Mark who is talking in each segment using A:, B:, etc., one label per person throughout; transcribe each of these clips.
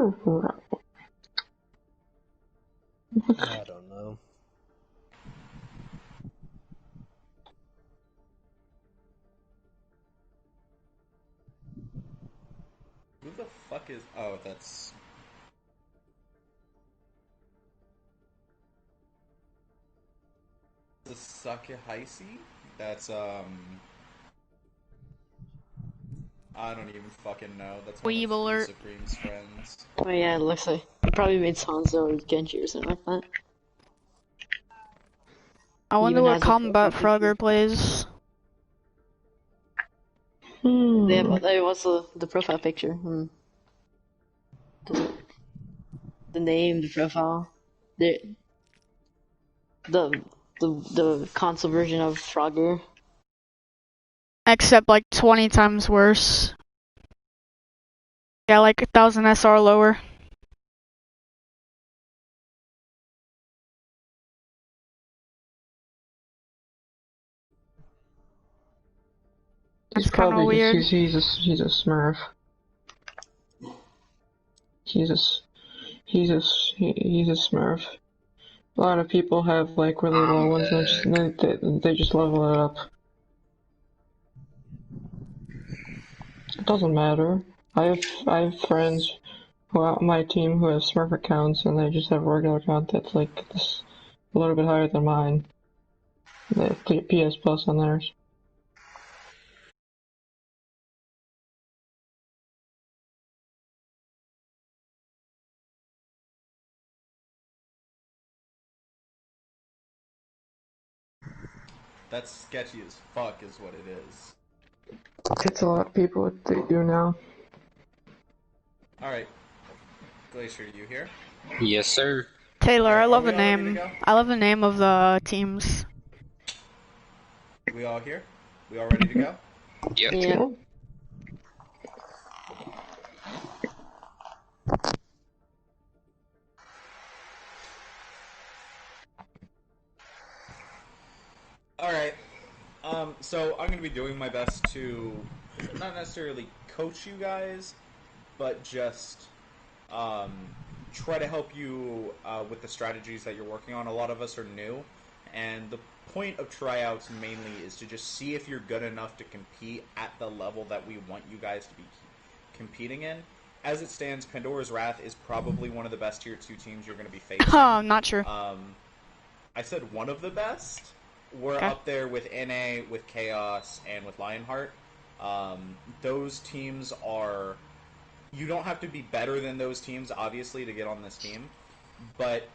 A: I don't know.
B: Who the fuck is... Oh, that's... The Sakahaisi? That's, I don't even fucking know. That's one
C: Weeb
B: of the
C: alert.
B: Supreme's friends.
D: Oh yeah, it looks like he probably made Sanzo or Genji or something like that.
C: I wonder
D: Even
C: what
D: has a
C: combat
D: profile picture.
C: Frogger plays.
D: What's the profile picture? The name, the profile, the console version of Frogger.
C: Except like 20 times worse. Yeah, like 1000 SR lower. That's kind of weird.
E: He's a Smurf. He's a Smurf. A lot of people have like really low ones, and they just level it up. It doesn't matter. I have friends who are on my team who have Smurf accounts, and they just have a regular account that's like a little bit higher than mine. They have PS Plus on theirs.
B: That's sketchy as fuck is what it is.
E: It's a lot of people what they do now.
B: Alright. Glacier, you here?
A: Yes, sir.
C: Taylor,
B: Alright,
C: I love
B: are
C: the
B: we all ready to
C: name.
B: go?
C: I love the name of the teams.
B: We all here? We all ready to go?
A: Yep.
D: Yeah.
B: Alright. So I'm gonna be doing my best to not necessarily coach you guys, but just try to help you with the strategies that you're working on. A lot of us are new, and the point of tryouts mainly is to just see if you're good enough to compete at the level that we want you guys to be competing in. As it stands, Pandora's Wrath is probably one of the best tier 2 teams you're going to be facing.
C: I'm not sure.
B: I said one of the best. We're
C: Okay.
B: up there with NA, with Chaos, and with Lionheart. Those teams are... You don't have to be better than those teams, obviously, to get on this team. But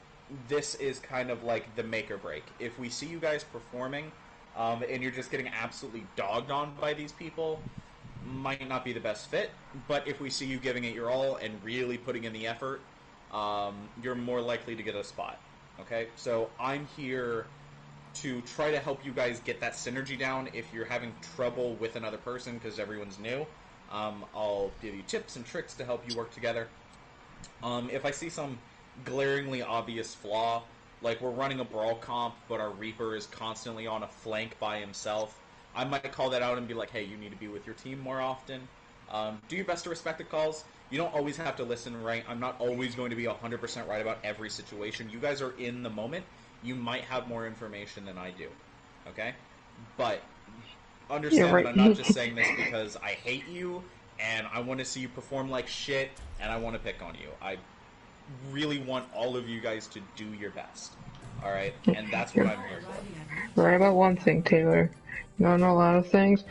B: this is kind of like the make or break. If we see you guys performing, and you're just getting absolutely dogged on by these people, might not be the best fit. But if we see you giving it your all and really putting in the effort, you're more likely to get a spot. Okay? So I'm here to try to help you guys get that synergy down. If you're having trouble with another person because everyone's new, I'll give you tips and tricks to help you work together. If I see some glaringly obvious flaw, like we're running a brawl comp, but our Reaper is constantly on a flank by himself, I might call that out and be like, hey, you need to be with your team more often. Do your best to respect the calls. You don't always have to listen right. I'm not always going to be 100% right about every situation. You guys are in the moment. You might have more information than I do. Okay? But understand that I'm not just saying this because I hate you and I want to see you perform like shit and I want to pick on you. I really want all of you guys to do your best. Alright? And that's what I'm here for.
E: Right about one thing, Taylor. I don't know a lot of things,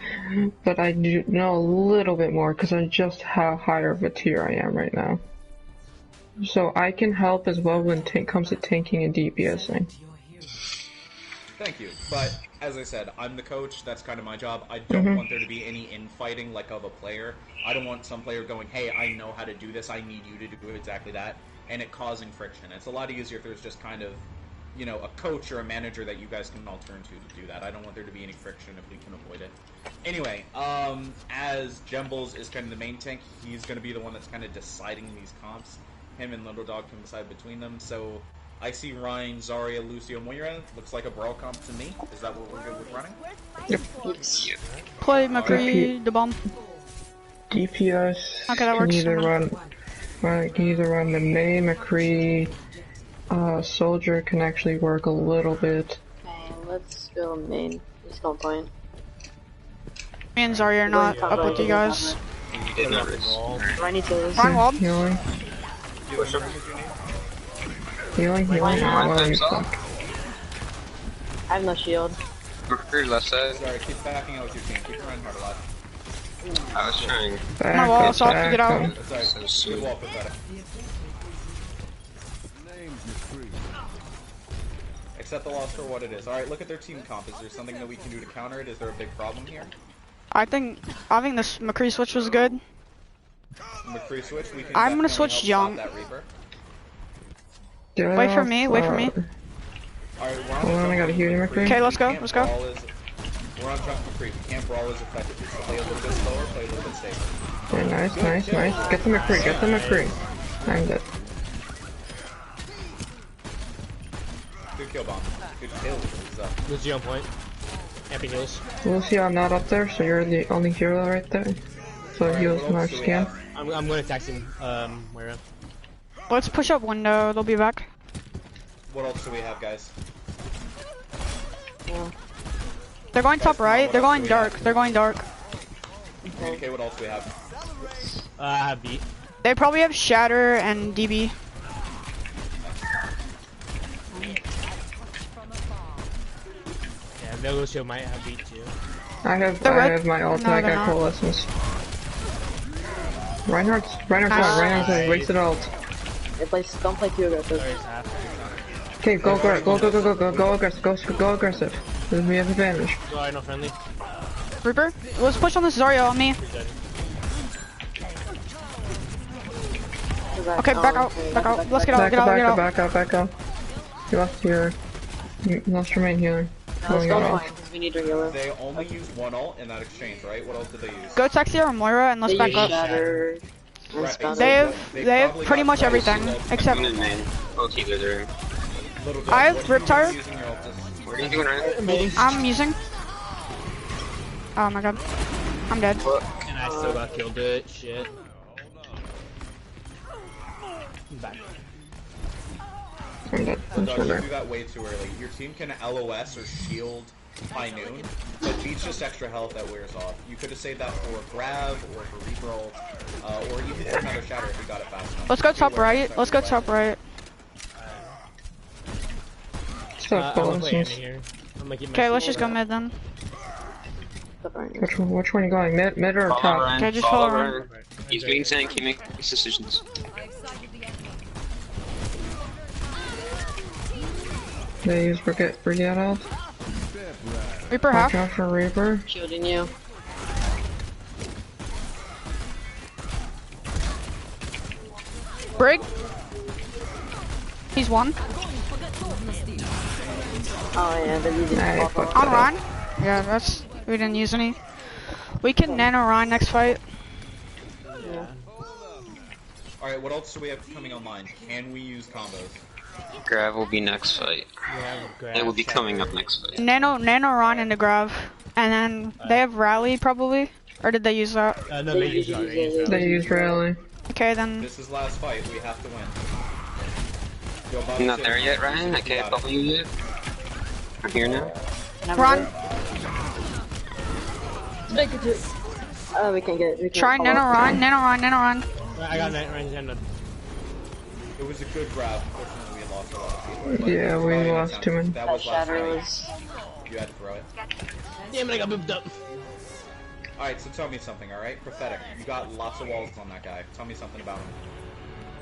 E: but I do know a little bit more because of just how higher of a tier I am right now. So I can help as well when it comes to tanking and DPSing.
B: Thank you. But, as I said, I'm the coach. That's kind of my job. I don't want there to be any infighting like of a player. I don't want some player going, hey, I know how to do this. I need you to do exactly that. And it causing friction. It's a lot easier if there's just kind of, you know, a coach or a manager that you guys can all turn to do that. I don't want there to be any friction if we can avoid it. Anyway, as Jembles is kind of the main tank, he's going to be the one that's kind of deciding these comps. Him and Little Dog can decide between them. So I see Ryan, Zarya, Lucio, Moira. Looks like a brawl comp to me. Is that what we're good with running?
E: Yep.
C: Play McCree, the bomb.
E: DPS
C: Okay, that
E: can
C: works.
E: either run I can either run the May, McCree, Soldier can actually work a little bit.
D: Okay, let's go main. Just go point.
C: Me and Zarya are not up with you guys.
A: You didn't roll.
D: Do I need to lose?
C: Ryan Wald.
E: Healing. Healing.
D: Why not?
E: Oh, you
A: Time's up.
E: suck.
D: I have no shield.
A: Recruit left side.
B: Sorry, keep backing out with your team. Keep your Reinhardt alive.
A: I was trying.
E: Back
C: wall,
E: up,
C: so I have to get out.
E: back up.
B: Sorry,
A: So sweet.
B: good wall, pathetic. Accept the loss for what it is. Alright, look at their team comp. Is there something that we can do to counter it? Is there a big problem here?
C: I think this McCree switch was good.
B: McCree switch? We can
C: I'm gonna
B: definitely
C: switch
B: help
C: Young.
B: stop that Reaper.
E: Get
C: Wait for
E: off,
C: me, wait for me.
B: Alright, we're on
E: Hold on, I gotta heal you, McCree.
C: Okay, let's go,
B: We can't
C: let's go.
B: brawl we're on Trump McCree. We can't brawl as effectively. So play a little bit slower, play a little bit safer.
E: Yeah, nice. Get the McCree, get the McCree. I'm dead.
B: Good kill, Bomb. Good kill. He's up.
F: Lucy on point. Amping heals.
E: Lucy, I'm not up there, so you're the only hero right there. So
B: Alright,
E: heals
B: what
E: my
B: else do we
E: scan.
B: have?
F: I'm going to tax him. Moira.
C: Let's push up window. They'll be back.
B: What else do we have, guys?
D: Yeah.
C: They're going top right.
B: what
C: They're
B: else
C: going
B: do we
C: dark.
B: have?
C: They're going dark.
B: Okay, what else do we have?
F: I have beat.
C: They probably have Shatter and DB.
F: Yeah, Lucio might have beat too.
E: I have
C: They're red.
E: my ult
C: No,
E: I
C: they're
E: got
C: not.
E: coalescence. Reinhardt's
C: Nice.
E: out, wasted ult.
D: Don't play too aggressive.
F: There's half.
E: Okay, go aggressive, go aggressive. We have advantage.
F: Sorry, no friendly.
C: Reaper. Let's push on this Zarya on me.
F: He's dead.
C: Okay, back out. Back out. Let's get out. Get out. Get out.
E: Back up. You lost your main healer.
D: Let's
E: Going
D: go
E: off.
D: point, because we need our healer.
B: They only used one ult in that exchange, right? What else did they use?
C: Go Texia or Moira and let's
D: They
C: back
D: use
C: up.
D: Shatter and
B: Right,
D: Spell.
C: They have
B: probably
C: pretty
B: got
C: much
B: Flash
C: everything
B: ults.
C: except.
A: I'm in main. Both healers are in.
B: Little Doug,
C: I have
B: what are you
C: Riptire.
B: using your ult as?
A: What are you doing right now?
C: I'm using. Oh my god. I'm dead.
F: And I still got killed it. Shit. I'm back.
E: I'm dead. I'm
B: Doug,
E: still
B: you
E: there.
B: do that way too early. Your team can LOS or shield high noon, but beats just extra health that wears off. You could have saved that for Grav or for Reaper ult, or even for another Shatter if you got it fast enough.
C: Let's go top right. Let's go top right.
E: Still
F: I'm gonna play Anna
E: coalescence.
F: here. I'm gonna keep my
C: Okay, let's
F: shield
C: just go
F: up.
C: mid then.
E: Which one are you going? Mid or
A: Follow
E: top?
A: Ryan.
C: Okay, just
A: Follow
C: follow Ryan.
A: Ryan. He's being tank. He makes decisions.
E: They use Brigade ult.
C: Reaper
E: Watch
C: half.
E: out for Reaper.
D: Shielding you.
C: Brig. He's one.
D: Oh yeah, they're using
E: Nah,
D: Papa.
E: fuck
C: On
E: that.
C: Ryan. Yeah, we didn't use any. We can nano Ryan next fight.
D: Yeah.
B: Alright, what else do we have coming online? Can we use combos?
A: Grav will be next fight.
F: Yeah, grab.
A: It will be coming up next fight.
C: Nano Ryan into Grav. And then they have Rally probably. Or did they use that?
F: No, they use
D: They
F: it.
D: use it.
E: They use rally.
C: Okay, then.
B: This is last fight, we have to win. Go bottom
A: You're not
B: six.
A: there yet, Ryan? I can't follow you yet. I'm here now.
D: Never
C: Run.
D: did. Make it to. Oh, we can't get it. We can't
C: Try
D: follow.
C: Nano Ryan.
F: I got night range and
B: It was a good grab. Fortunately, we lost a lot of people. but
E: Yeah, we
B: probably
E: lost
B: an
E: too many.
B: attempt. That
D: That
B: was last
D: Shatter
B: fight.
D: was.
B: You had to throw it.
F: damn it, I got booped up.
B: Alright, so tell me something, alright? Prophetic. You got lots of walls on that guy. Tell me something about him.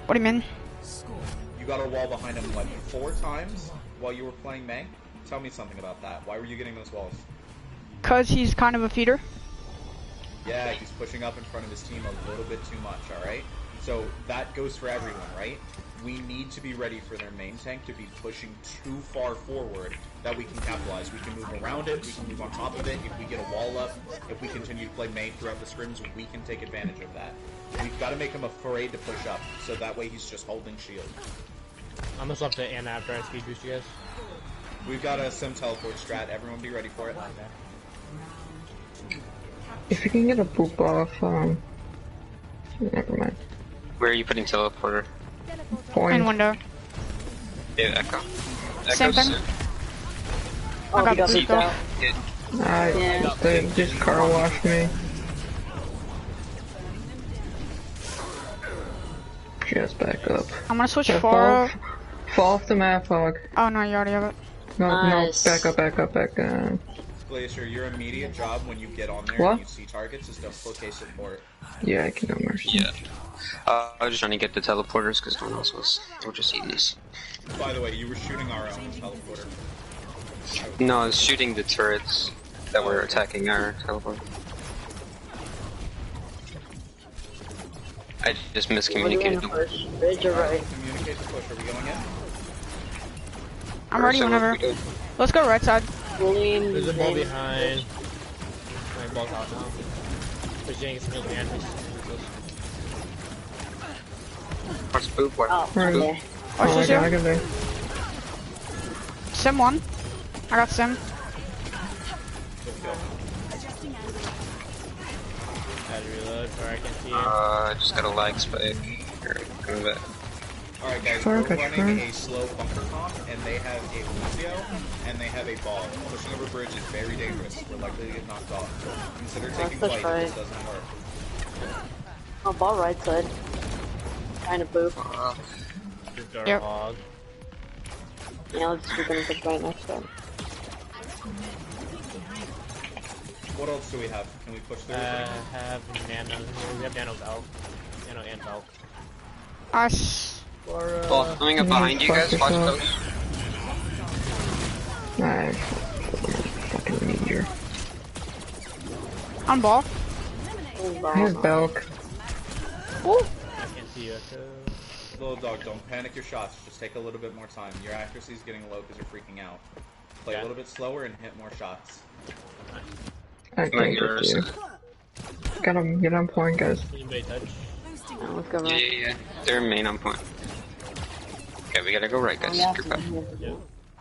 C: What do you mean?
B: You got a wall behind him, what, 4 times while you were playing May? Tell me something about that. Why were you getting those walls?
C: Cause he's kind of a feeder.
B: Yeah, he's pushing up in front of his team a little bit too much, alright? So that goes for everyone, right? We need to be ready for their main tank to be pushing too far forward that we can capitalize. We can move around it, we can move on top of it. If we get a wall up, if we continue to play main throughout the scrims, we can take advantage of that. We've got to make him afraid to push up, so that way he's just holding shield.
F: I'm gonna swap to Anna after I speed boost you guys.
B: We've got a sim teleport strat, everyone be ready for it.
E: If you can get a poop off, never mind.
A: Where are you putting teleporter?
C: In
E: Point.
C: window.
A: Yeah, Echo.
C: Same
A: Echo's
C: thing.
D: Oh,
C: I
D: we
C: got
D: got
C: booped
D: beat
C: off.
D: out.
A: hit.
D: Yeah.
E: They just car washed me. Just back up.
C: I'm gonna switch
E: Yeah,
C: for.
E: fall off the map, Hog.
C: Oh no, you already have it.
E: No,
D: Nice.
E: no, back up, back up, back down.
B: Glacier, your immediate job when you get on there
E: What?
B: and you see targets is to flick a support.
E: Yeah, I can no mercy.
A: Yeah. I was just trying to get the teleporters because no one else was. They were just eating this.
B: By the way, you were shooting our own teleporter.
A: No, I was shooting the turrets that were attacking our teleporter. I just
D: We're doing
A: miscommunicated
D: the
A: them.
D: first bridge or right?
B: Communicate the push. Are we going in?
C: I'm ready
A: So
C: whenever.
A: we go-
C: Let's go right side.
D: William,
F: There's a ball
D: then-
F: behind. My ball's out now. There's James Smith behind me.
A: What's boop? What?
D: Oh,
E: Right.
D: okay.
C: Watch
E: Oh,
C: this
E: I
C: here.
E: got there.
C: Sim 1. I got Sim.
B: Let's go.
F: Had to reload, or I can see him.
A: I just got a lag spike. Here, coming back.
B: Alright guys,
E: Sure,
B: we're
E: sure.
B: running a slow bunker comp, and they have a Lucio, and they have a ball. Pushing over bridge is very dangerous. We're likely to get knocked off. Consider taking
D: push
B: flight
D: right.
B: if this doesn't work.
D: Oh, ball right side. Trying to boop.
F: Just our
C: Yep.
F: hog.
D: Yeah, let's we're gonna push right next time.
B: What else do we have? Can we push through?
F: Have Nano. We have Nano Valve. Nano and Valve.
C: Us.
F: Or,
A: Ball coming up behind you guys. Watch those.
E: Nice. Fucking meteor.
C: On ball.
D: Oh, ball.
E: Here's Belk.
C: Ooh.
F: I can't see you, so...
B: Little dog, don't panic your shots. Just take a little bit more time. Your accuracy is getting low because you're freaking out. Play a
F: Yeah.
B: little bit slower and hit more shots.
E: I
A: Like
E: can't
A: yours.
E: get you. Get on point, guys.
F: Anybody touch?
D: Now let's go
A: Yeah,
D: right.
A: yeah, yeah. They're main on point. Okay, we gotta go right, guys.
D: Yeah,
A: Group up.
F: Yep.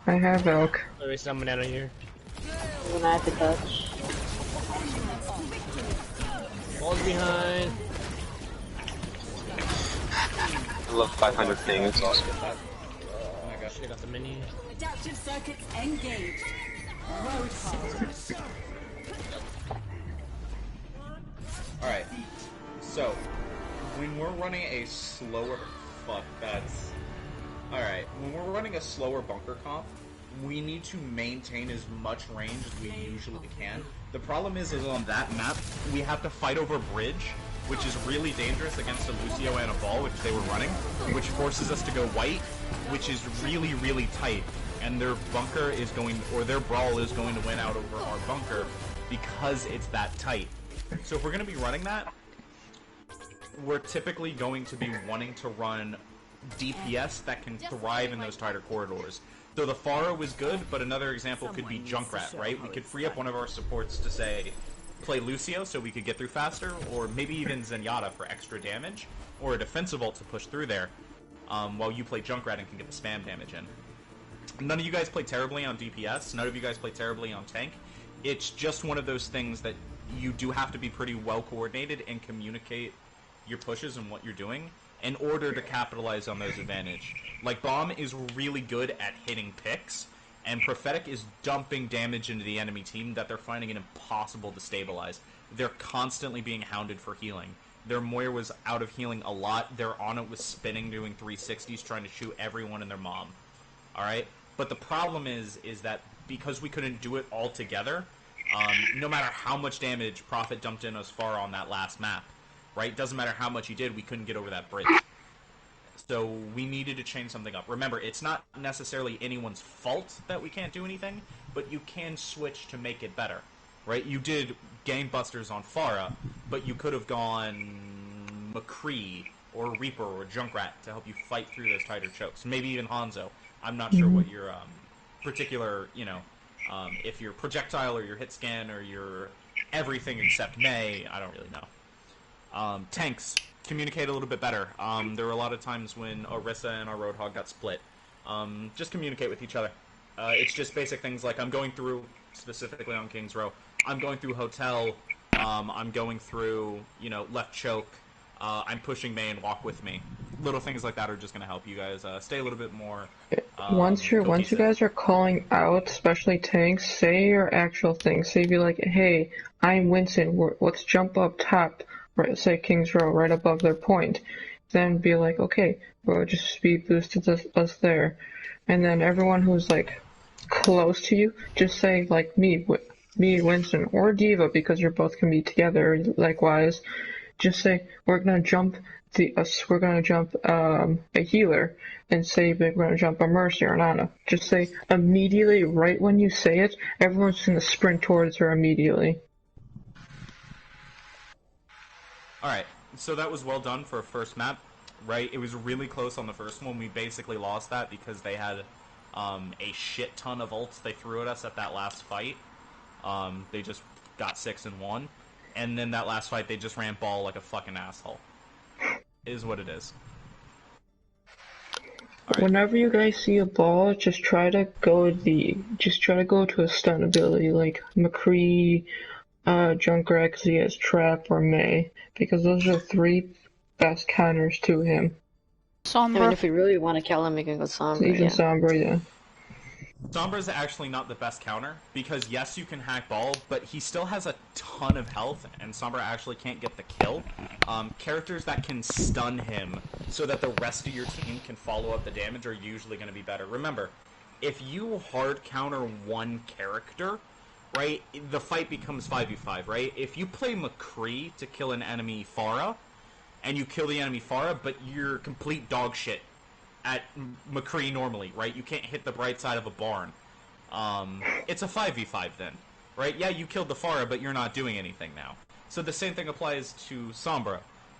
E: I have Belk.
F: Wait, wait, some Nano here.
D: we're gonna have to touch.
F: Ball's behind.
A: I love 500 ping. It's awesome.
B: Get that. Oh my gosh.
F: Should've got the mini.
G: Adaptive circuits engaged. Roadhog.
B: Alright. So, when we're running a slower... Fuck, that's... Alright, when we're running a slower bunker comp, we need to maintain as much range as we usually can. The problem is on that map, we have to fight over bridge, which is really dangerous against a Lucio and a ball, which they were running, which forces us to go white, which is really, really tight. And their bunker is going, or their brawl is going to win out over our bunker because it's that tight. So if we're going to be running that, we're typically going to be wanting to run DPS that can thrive in those tighter corridors. So the Pharaoh is good, but another example could be Junkrat, right? We could free up one of our supports to, say, play Lucio so we could get through faster, or maybe even Zenyatta for extra damage, or a defensive ult to push through there, while you play Junkrat and can get the spam damage in. None of you guys play terribly on DPS, none of you guys play terribly on tank. It's just one of those things that you do have to be pretty well coordinated and communicate your pushes and what you're doing in order to capitalize on those advantage. Like, Bomb is really good at hitting picks, and Prophetic is dumping damage into the enemy team that they're finding it impossible to stabilize. They're constantly being hounded for healing. Their Moira was out of healing a lot. Their Ana was spinning, doing 360s, trying to shoot everyone and their mom. Alright? But the problem is that because we couldn't do it all together, no matter how much damage Prophet dumped in us far on that last map, right? Doesn't matter how much he did, we couldn't get over that bridge. So we needed to change something up. Remember, it's not necessarily anyone's fault that we can't do anything, but you can switch to make it better, right? You did Gangbusters on Pharah, but you could have gone McCree or Reaper or Junkrat to help you fight through those tighter chokes. Maybe even Hanzo. I'm not sure what your particular, if you're projectile or your hit scan or your everything except May, I don't really know. Tanks, communicate a little bit better. There were a lot of times when Orisa and our Roadhog got split. Just communicate with each other. It's just basic things like I'm going through, specifically on King's Row, I'm going through Hotel, I'm going through, left choke, I'm pushing Mei and walk with me. Little things like that are just gonna help you guys stay a little bit more.
E: Once you
B: cohesive.
E: guys are calling out, especially tanks, say your actual thing. Say be like, hey, I'm Winston. Let's jump up top. Right, say King's Row, right above their point. Then be like, okay, we'll just speed boosted us there. And then everyone who's like close to you, just say like me, Winston, or Diva, because you're both can be together. Likewise, just say we're gonna jump a healer, and say we're gonna jump a Mercy or an Ana. Just say immediately, right when you say it, everyone's gonna sprint towards her immediately.
B: Alright, so that was well done for a first map, right? It was really close on the first one. We basically lost that because they had a shit ton of ults they threw at us at that last fight. They just got 6 and 1. And then that last fight, they just ran ball like a fucking asshole. Is what it is. All right.
E: Whenever you guys see a ball, just try to go to a stun ability like McCree, Junkrat, because he has Trap, or Mei, because those are the 3 best counters to him.
C: Sombra.
D: I mean, if we really want to kill him, we can go Sombra.
E: Even
D: Yeah.
E: Sombra, yeah.
B: Sombra's actually not the best counter, because yes, you can hack ball, but he still has a ton of health, and Sombra actually can't get the kill. Characters that can stun him so that the rest of your team can follow up the damage are usually going to be better. Remember, if you hard counter one character, right, the fight becomes 5v5, right? If you play McCree to kill an enemy Pharah, and you kill the enemy Pharah, but you're complete dog shit at McCree normally, right? You can't hit the bright side of a barn. It's a 5v5 then, right? Yeah, you killed the Pharah, but you're not doing anything now. So the same thing applies to Sombra.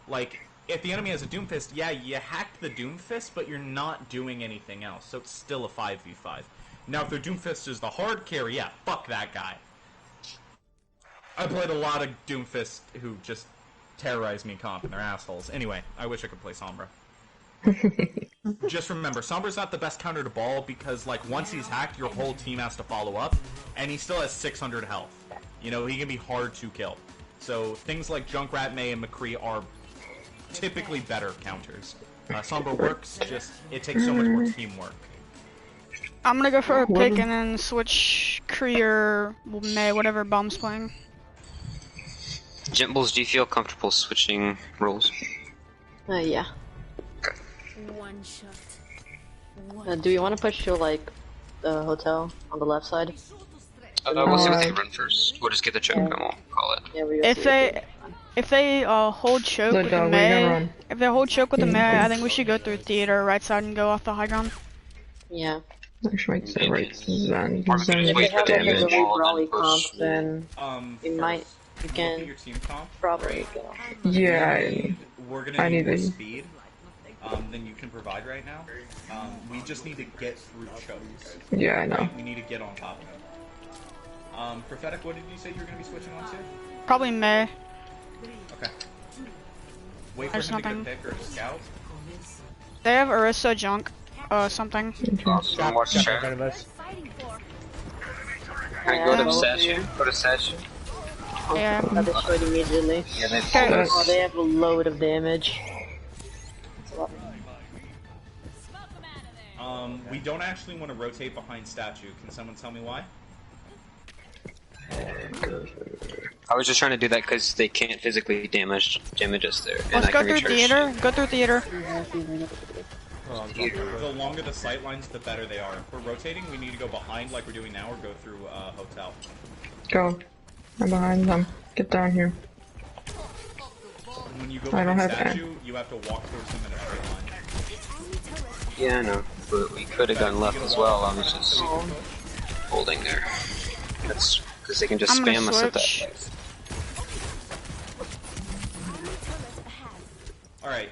B: Like, if the enemy has a Doomfist, yeah, you hacked the Doomfist, but you're not doing anything else, so it's still a 5v5. Now, if their Doomfist is the hard carry, yeah, fuck that guy. I played a lot of Doomfist who just terrorize me comp and they're assholes. Anyway, I wish I could play Sombra. Just remember, Sombra's not the best counter to ball because, like, once he's hacked, your whole team has to follow up, and he still has 600 health. You know, he can be hard to kill. So things like Junkrat, Mei, and McCree are typically better counters. Sombra works, just it takes so much more teamwork.
C: I'm gonna go for a pick and then switch Kree or Mei, whatever bomb's playing.
A: Jimbles, do you feel comfortable switching roles?
D: Yeah.
G: One shot.
D: Do you want to push to, like, the hotel on the left side?
A: We'll see what they run first. We'll just get the choke and we'll call it.
D: Yeah, we go
C: If they hold choke with the Mei, if they hold choke with the Mei, I think we should go through theater right side and go off the high ground.
D: Yeah.
E: Actually, might say right Zen.
A: Or we can just wait for damage
D: If they have, like, a Brawly
A: push.
D: comp, then you might, you
B: Look
D: can
B: at your team comp.
D: probably go.
E: Yeah,
B: We're
E: I
B: gonna need
E: need
B: more
E: the-
B: speed than you can provide right now. We just need to get through chokes.
E: yeah, I know.
B: Right? We need to get on top of him. Prophetic, what did you say you were going to be switching on to?
C: Probably Mei.
B: Okay. Wait for
C: There's
B: him to
C: nothing.
B: get a pick or a scout.
C: They have Orisa, Junk, something.
A: Awesome, watch
F: Got in
A: chat.
F: front of us.
A: Can I go to Sashi? Go to Sashi?
C: Yeah.
D: Got destroyed immediately.
A: Yeah, they
C: Okay.
A: pulled
D: Oh,
A: us.
D: they have a load of damage.
B: We don't actually want to rotate behind statue. Can someone tell me why?
A: I was just trying to do that because they can't physically damage us there. And
C: Let's
A: I
C: go
A: can
C: through
A: recharge.
C: theater. Go through theater.
B: The longer the sight lines, the better they are. If we're rotating, we need to go behind like we're doing now, or go through hotel.
E: Go. I'm behind them. Get down here.
B: When you go
E: I don't
B: behind
E: have
B: statue, you have to walk towards them in a straight line.
A: Yeah, I know. But we could have gone left as well. I was just holding there. That's because they can just
C: I'm gonna
A: spam us at that
C: switch.
A: place.
B: Alright.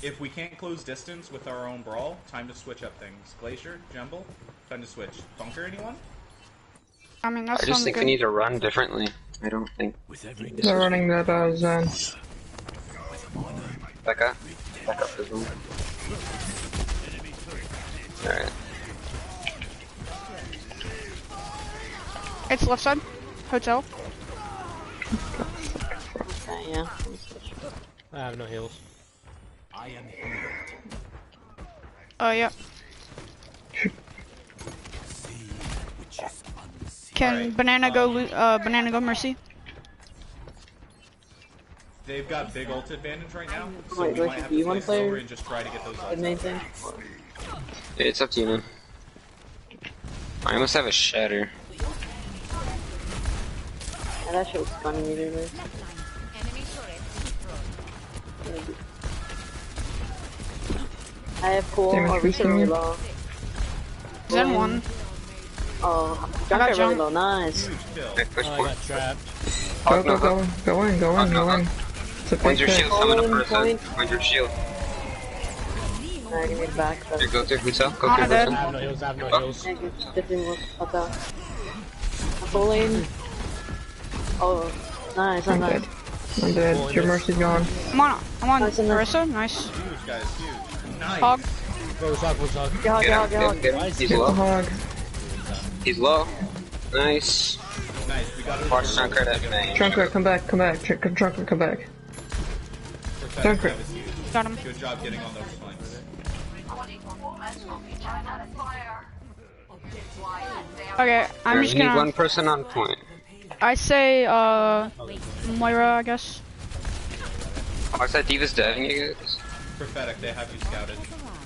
B: If we can't close distance with our own brawl, time to switch up things. Glacier, Jumble, time to switch. Bunker, anyone?
C: I mean, that's
A: I just
C: sounds
A: think
C: good.
A: we need to run differently. I don't think.
E: They're running that Zen.
A: Back up. Back up the room. Alright.
C: It's left side. Hotel.
D: Okay, yeah.
F: I have no heals.
C: Oh, yeah. Can
B: Alright,
C: Banana go Mercy?
B: They've got big ult advantage right now, so
D: Wait,
B: we
D: do
B: might have
D: you
B: to play
D: wanna play
B: slower and just try to get those
D: The
B: ults
D: main
B: out.
D: thing.
A: Yeah, it's up to you, man. I almost have a shatter.
D: Yeah, that shit was funny either way. I have cool.
E: Damage
D: Oh, Reset really
E: boosting.
D: low.
C: Zen 1.
D: Oh,
C: I got
D: Junk really
C: jump.
D: low. Nice.
B: Huge kill.
A: Okay, push
F: Oh, I
A: for
F: got trapped.
E: Go,
A: no,
E: go, go. Go in, go in, go in. It's a
A: When's
E: big
A: your
E: pick.
A: shield coming up for a
D: Point.
A: sec? When's your shield?
D: Alright, give me the back. But
A: Here, go through Hussel. Go
C: On
A: through
C: a dead.
F: I
A: Hussel.
F: have no heals, I have no heals.
D: thank you. 15 more. What's up? Full lane. Oh, nice,
E: I'm
D: nice.
E: dead. I'm dead. Your mercy's gone.
C: I'm on
D: Nice in there.
C: Orisa. Nice.
B: Huge, guys, huge. Nice.
C: Hog.
F: Go, hog, go, hog.
D: Get hog,
A: Get
D: get hog,
A: him,
D: get hog.
A: get him. He's
E: Get the
A: low.
E: hog.
A: He's low. Nice.
B: Nice, we got it.
A: Watch Junker at me.
E: Trunker, come back, come back. Trunker, come back. Junker.
B: That was huge.
C: Got him.
B: Good job getting on those flanks.
C: Okay, I'm
A: We
C: just
A: need
C: gonna.
A: one person on point.
C: I say, Moira, I guess.
A: Oh, is that Diva's diving you guys?
B: Prophetic, they have you scouted.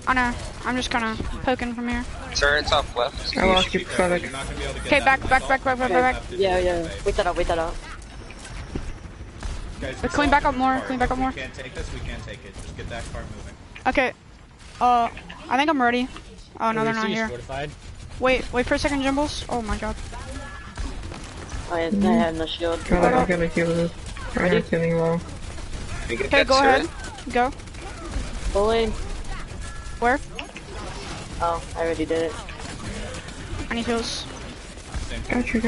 C: I know. I'm just kinda poking from here.
A: Turret's off left.
E: I lost you,
B: You're
E: pathetic.
B: not gonna be able to get
C: Okay,
B: that
C: back.
D: Yeah, yeah. Wait that up, wait that up.
B: Guys,
C: Clean back up more, clean back up
B: If
C: more.
B: we can't take this, we can't take it. Just get that car moving.
C: Okay. I think I'm ready. Oh no, they're not here.
F: Fortified.
C: Wait for a second, Jimbles. Oh my god.
D: I had no shield.
E: God, I gotta heal this. I'm not getting low.
A: We get
C: Okay,
A: that
C: go
A: turret.
C: ahead. Go.
D: Full lane.
C: Where?
D: Oh, I already did it.
C: I need heals.
E: Got you.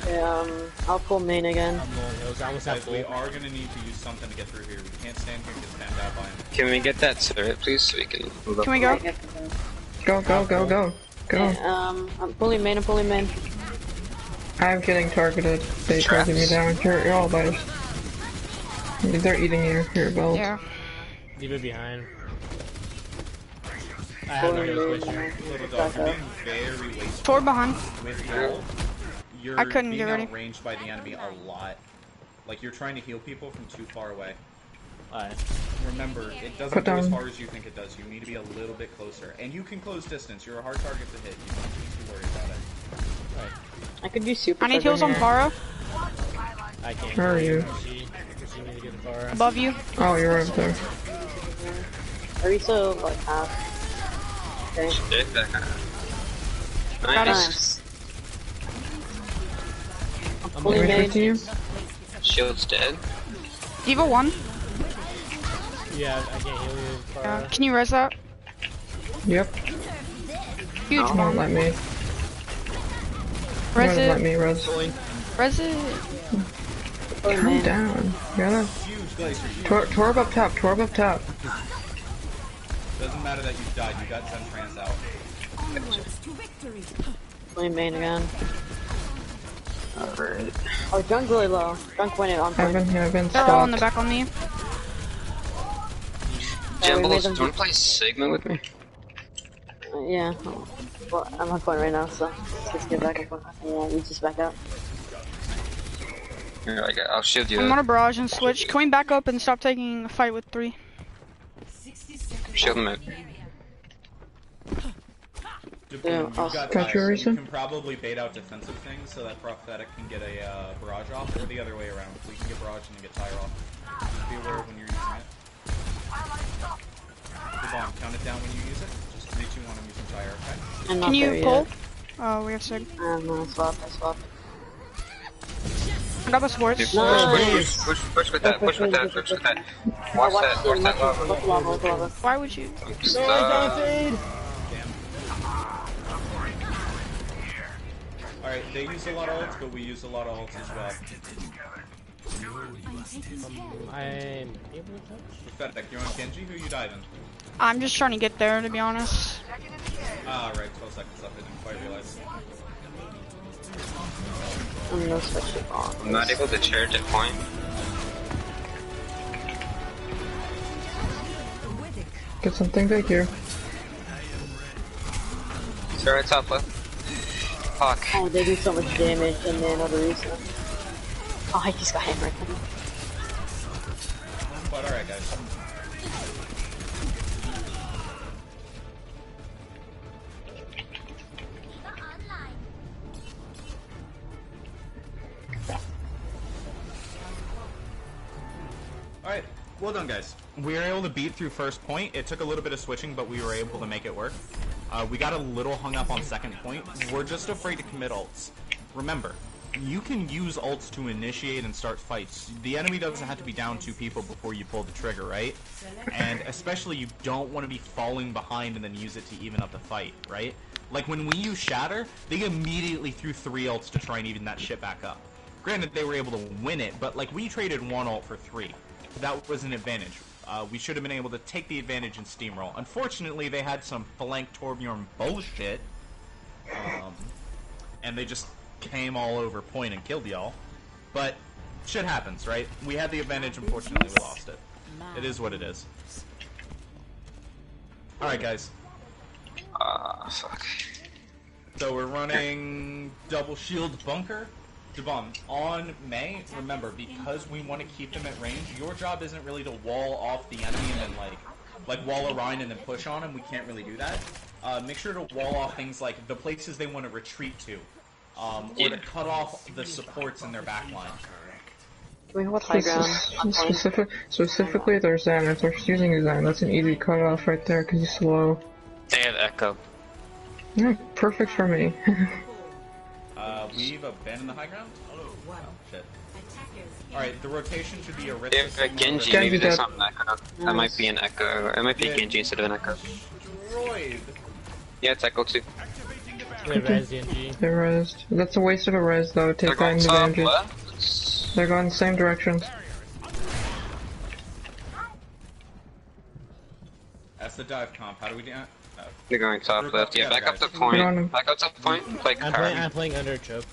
D: Yeah, I'll pull main again.
F: I'm low on heals. I almost have
B: Guys, we
F: full.
B: are gonna need to use something to get through here. We can't stand here and get spammed out by him.
A: Can we get that turret, please, so we can move up?
C: Can we go?
E: Go.
D: Yeah, I'm pulling main.
E: I'm getting targeted. They targeted me down. You're all by us. They're eating your belt.
C: Yeah.
F: Leave it behind. I have no heals, switch here.
B: Little dog, you're being very wasteful
C: Toward behind.
B: with ult. You're
C: I couldn't
B: being
C: get ready.
B: outranged by the enemy a lot. Like, you're trying to heal people from too far away.
F: Alright.
B: Remember, it doesn't
E: Put
B: go as
E: down.
B: far as you think it does. You need to be a little bit closer. And you can close distance. You're a hard target to hit. You don't need to worry about it.
D: I could use super.
C: I need heals on Vara.
F: I can't.
E: Where are you?
F: She need to get the bar.
C: Above you.
E: Oh, you're right there.
D: Arisa, like half. Okay.
A: Shit, that guy.
C: Got
A: Nice.
D: I'm
E: Am
D: pulling
E: I
D: main.
E: switching you?
A: Shield's dead.
C: Diva 1.
F: Yeah, I can't heal you. Bar.
C: Can you res that?
E: Yep.
C: Huge
E: Won't
C: bomb.
E: let me.
C: Res
E: Let
C: it.
E: me res.
C: Res it.
D: Pulling
E: Calm
D: main.
E: down. Gotta.
B: Huge glacier. Huge.
E: Torb up top.
B: Doesn't matter that you died. You got 10 trans out.
D: Pulling main again.
A: Alright.
D: Oh, Junk really low. Junk went it on point.
E: I've been
C: They're all in the
E: stopped.
C: back on me.
D: we made
A: Jimbles, do
D: them-
A: you want to play Sigma with me?
D: Yeah. Well, I'm on point right now, so let's get back up. Yeah, you just back up.
A: Here, I'll shield you.
C: I'm on a barrage and switch. Can we back up and stop taking a fight with 3?
A: Shield him out.
D: Yeah,
B: You've
D: I'll-
B: got
E: Got you,
B: guys. You
E: Arisa?
B: can probably bait out defensive things so that Prophetic can get a barrage off, or the other way around. We can get barrage and then get tire off. Just be aware when you're using it. The bomb, count it down when you use it. Just 3, 2, 1, I'm using tire, okay?
D: I'm not
C: Can you
D: there
C: pull?
D: yet.
C: Oh, we have Sig.
D: I swapped.
C: I got the sports.
A: Push with that.
D: Watch
A: Watch that lava.
D: Watch lava.
C: Why would you?
B: Alright, they use a lot of ults, but we use a lot of ults as well.
F: I'm able to touch?
B: Prophetic, you're on Genji? Who you diving?
C: I'm just trying to get there, to be honest.
B: Ah, right, 12 seconds up. I didn't quite realize.
D: I'm gonna switch it on.
A: I'm not able to charge at point.
E: Get something big here.
A: Throw it top left. Fuck.
D: Oh, they do so much damage and then another reason. Oh, I just got hammered.
B: But alright, guys. Alright, well done, guys. We were able to beat through first point. It took a little bit of switching, but we were able to make it work. We got a little hung up on second point. We're just afraid to commit ults. Remember, you can use ults to initiate and start fights. The enemy doesn't have to be down 2 people before you pull the trigger, right? And especially you don't want to be falling behind and then use it to even up the fight, right? Like when we use Shatter, they immediately threw 3 ults to try and even that shit back up. Granted, they were able to win it, but like we traded 1 ult for 3. That was an advantage. We should have been able to take the advantage and steamroll. Unfortunately, they had some flank Torbjorn bullshit, and they just came all over point and killed y'all. But shit happens, right? We had the advantage, unfortunately we lost it. It is what it is. Alright, guys.
A: Fuck.
B: So we're running double shield bunker. Devon, on May, remember, because we want to keep them at range, your job isn't really to wall off the enemy and then, like wall around and then push on them. We can't really do that. Make sure to wall off things like the places they want to retreat to, or to cut off the supports in their backline.
D: Can we hold high ground?
E: Specifically, there's Zen. If they're using Zen, that's an easy cutoff right there, because he's slow.
A: They have Echo.
E: Yeah, perfect for me.
B: We've abandoned the high ground? Oh, shit. Alright, the rotation should be a
A: They have a Genji, maybe there's something Echo. That might be an Echo, or it might be a Genji instead of an Echo.
B: Destroyed.
A: Yeah, it's Echo too.
F: They res Genji.
E: They're rezzed. That's a waste of a res though,
A: They're
E: take
A: going
E: that
A: top
E: advantage.
A: left.
E: They're going the same directions.
B: That's the dive comp. How do we do that?
A: They're going top left. Yeah, back up the
E: Get on
A: point.
E: them.
A: Back up to the point. Play
F: I'm playing under choke.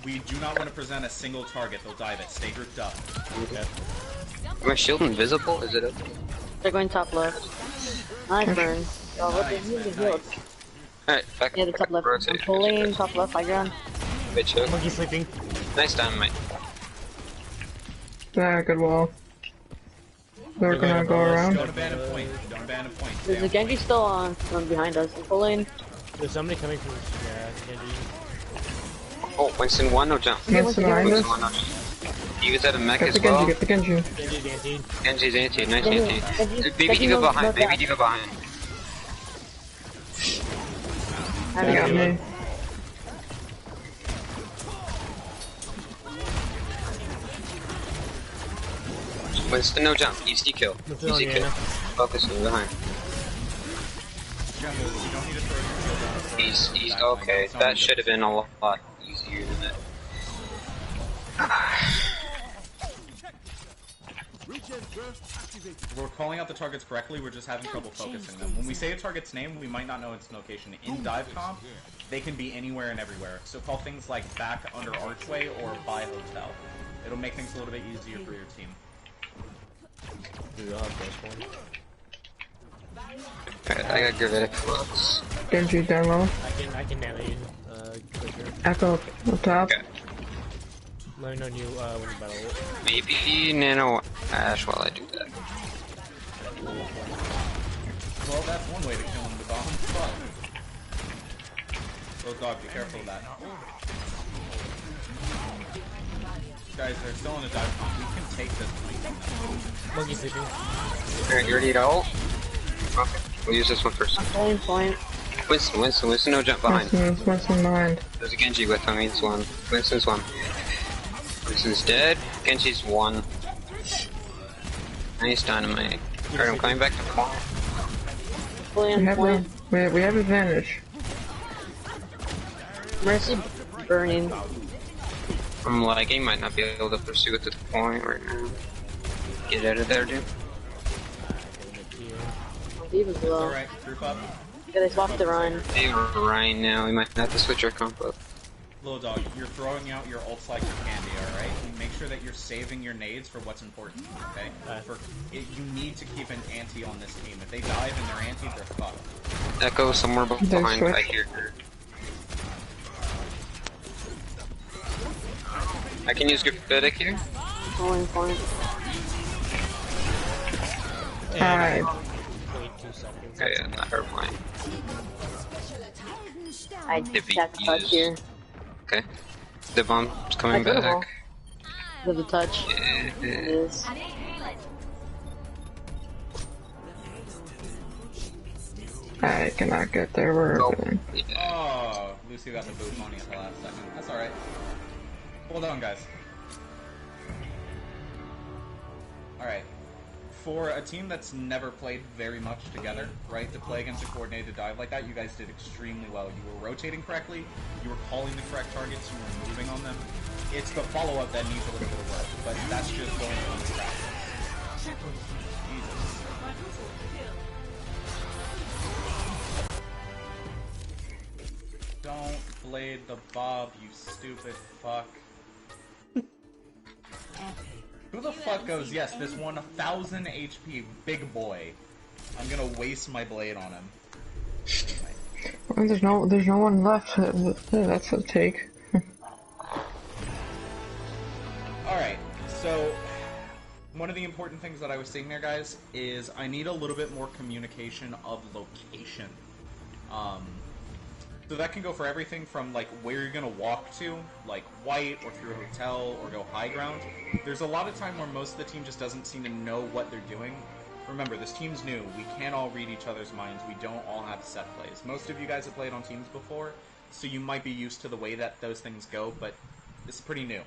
B: We do not want to present a single target. They'll dive it. Stay grouped up.
F: Okay.
A: My shield invisible? Is it open?
D: They're going top left. Nice burn. Oh, what the heal the heals?
A: Alright, back
D: Yeah, the top left. I'm pulling top left high ground.
A: Wait, choke.
F: Monkey sleeping.
A: Nice dynamite.
E: Yeah, good wall. They're gonna go around.
B: Don't abandon point. Don't abandon point. Stay
D: There's a
B: on
D: Genji still on behind us. I'm pulling.
F: There's somebody coming from Genji.
A: Oh, Winston 1, no jump.
E: Winston behind
A: Winston
E: us.
A: 1, no jump. You guys had a mech
E: Get
A: as
E: the Genji,
A: well.
E: get the Genji.
F: Genji's anti.
A: Genji's anti, nice
D: Genji,
A: anti. Baby
D: Genji
A: D.Va
D: knows
A: behind,
D: that.
A: baby D.Va behind.
E: They got me.
A: Winston, no jump. Easy kill.
F: Winston on
A: Easy
F: you,
A: kill.
F: Anna.
A: Focus on behind.
B: jungle. You don't need to throw your shield out.
A: He's okay. That should have been a lot easier than it.
B: We're calling out the targets correctly, we're just having trouble focusing them. When we say a target's name, we might not know its location. In dive comp, they can be anywhere and everywhere. So call things like back under archway or by hotel. It'll make things a little bit easier for your team.
A: Alright, I gotta give it a close.
E: Genji demo.
F: I can navigate. Quicker.
E: Echo up top.
A: Okay.
F: Let me know when you battle.
A: Maybe Nano Ash while I do that.
B: Well, that's one way to kill him, the bomb. Fuck. Little dog, be careful of that. Guys, they're still in a dive comp. We can take this point.
F: Monkey sleeping.
A: Alright, you ready to ult? Okay, we'll use this one first.
D: Pulling point.
A: Winston, no jump behind.
E: Winston behind.
A: There's a Genji with him, he's one. Winston's one. Winston's dead. Genji's one. Nice dynamite. Alright, I'm coming back to point.
D: Pulling point.
E: We have advantage.
D: Mercy burning.
A: I'm lagging, might not be able to pursue it to the point right now. Get out of there, dude.
D: D.Va's low.
B: Alright, group up.
D: Yeah, they swapped the run.
A: Hey, Ryan now, we might have to switch our comp up.
B: Little dog, you're throwing out your ults like your candy, alright? Make sure that you're saving your nades for what's important, okay? You need to keep an ante on this team. If they dive in their ante, they're fucked.
A: Echo somewhere behind. I hear her. I can use Gravitic here.
D: Going for it.
E: Alright.
F: Wait 2 seconds.
A: Okay, yeah, not her mine.
D: I got the touch here.
A: Okay. The bomb's coming back.
D: With the touch.
A: Yeah.
D: It is.
E: I cannot get there. We're open.
B: Oh, Lucy got the boot on you at the last second. That's alright. Hold on, guys. Alright. For a team that's never played very much together, right, to play against a coordinated dive like that, you guys did extremely well. You were rotating correctly, you were calling the correct targets, you were moving on them. It's the follow-up that needs a little bit of work, but that's just going from the track. Jesus. Don't blade the Bob, you stupid fuck. Who the fuck goes, yes, this 1,000 HP big boy. I'm gonna waste my blade on him.
E: Well, there's no one left. That's a take.
B: Alright, so one of the important things that I was saying there, guys, is I need a little bit more communication of location. So that can go for everything from, like, where you're gonna walk to, like white, or through a hotel, or go high ground. There's a lot of time where most of the team just doesn't seem to know what they're doing. Remember, this team's new. We can't all read each other's minds. We don't all have set plays. Most of you guys have played on teams before, so you might be used to the way that those things go, but it's pretty new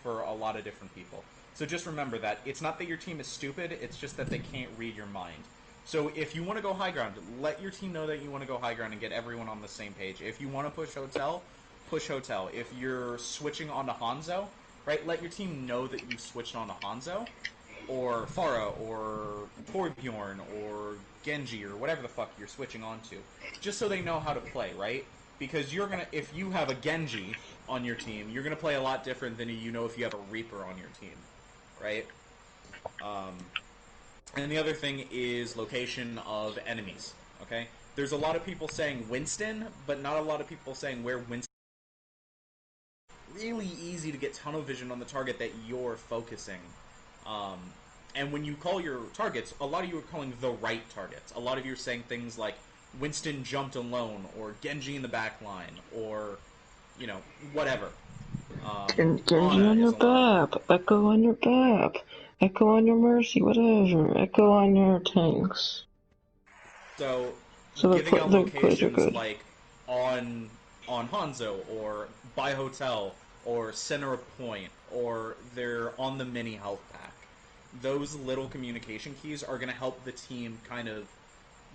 B: for a lot of different people. So just remember that it's not that your team is stupid, it's just that they can't read your mind. So if you want to go high ground, let your team know that you want to go high ground and get everyone on the same page. If you want to push hotel, push hotel. If you're switching onto Hanzo, right, let your team know that you switched onto Hanzo, or Pharah, or Torbjorn, or Genji, or whatever the fuck you're switching onto. Just so they know how to play, right? Because you're gonna, if you have a Genji on your team, you're gonna play a lot different than you know if you have a Reaper on your team, right? And the other thing is location of enemies, okay? There's a lot of people saying Winston, but not a lot of people saying where Winston is. Really easy to get tunnel vision on the target that you're focusing. And when you call your targets, a lot of you are calling the right targets. A lot of you are saying things like Winston jumped alone, or Genji in the back line, or, you know, whatever.
E: Genji on your BAP, Echo on your BAP, Echo on your Mercy, whatever, Echo on your tanks.
B: So
E: the
B: giving out
E: plays are
B: locations
E: good.
B: like on Hanzo, or by hotel, or center of point, or they're on the mini health pack. Those little communication keys are going to help the team kind of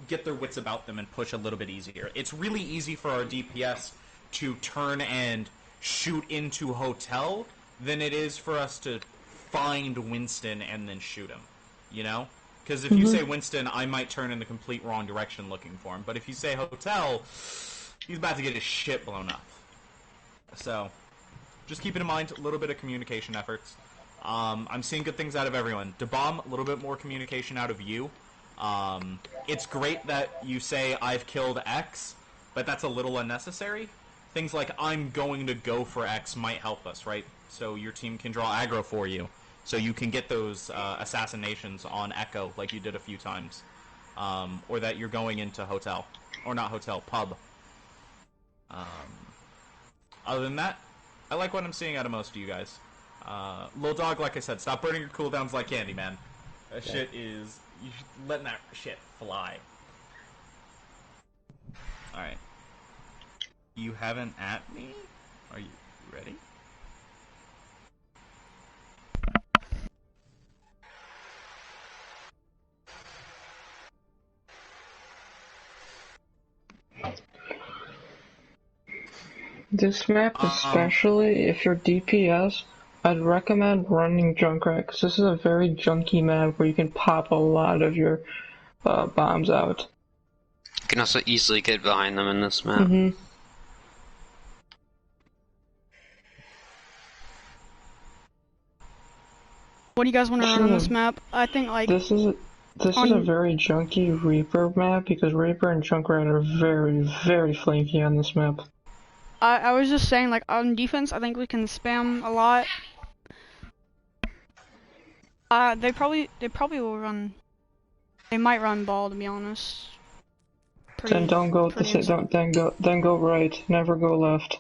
B: get their wits about them and push a little bit easier. It's really easy for our DPS to turn and shoot into hotel than it is for us to find Winston and then shoot him, you know? Because if you say Winston, I might turn in the complete wrong direction looking for him. But if you say hotel, he's about to get his shit blown up. So, just keep it in mind, a little bit of communication efforts. I'm seeing good things out of everyone. DeBomb, a little bit more communication out of you. It's great that you say, I've killed X, but that's a little unnecessary. Things like, I'm going to go for X might help us, right? So your team can draw aggro for you. So you can get those assassinations on Echo, like you did a few times. Or that you're going into hotel. Or not hotel, pub. Other than that, I like what I'm seeing out of most of you guys. Lil Dog, like I said, stop burning your cooldowns like candy, man. That shit is... You letting that shit fly. Alright. You haven't at me? Are you ready?
E: This map, especially if you're DPS, I'd recommend running Junkrat, because this is a very junky map where you can pop a lot of your bombs out.
A: You can also easily get behind them in this map.
C: What do you guys want to run on this map? I think like
E: this is a very junky Reaper map because Reaper and Junkrat are very, very flanky on this map.
C: I was just saying, like, on defense, I think we can spam a lot. They probably will run. They might run ball, to be honest.
E: Then don't go. Then go right. Never go left.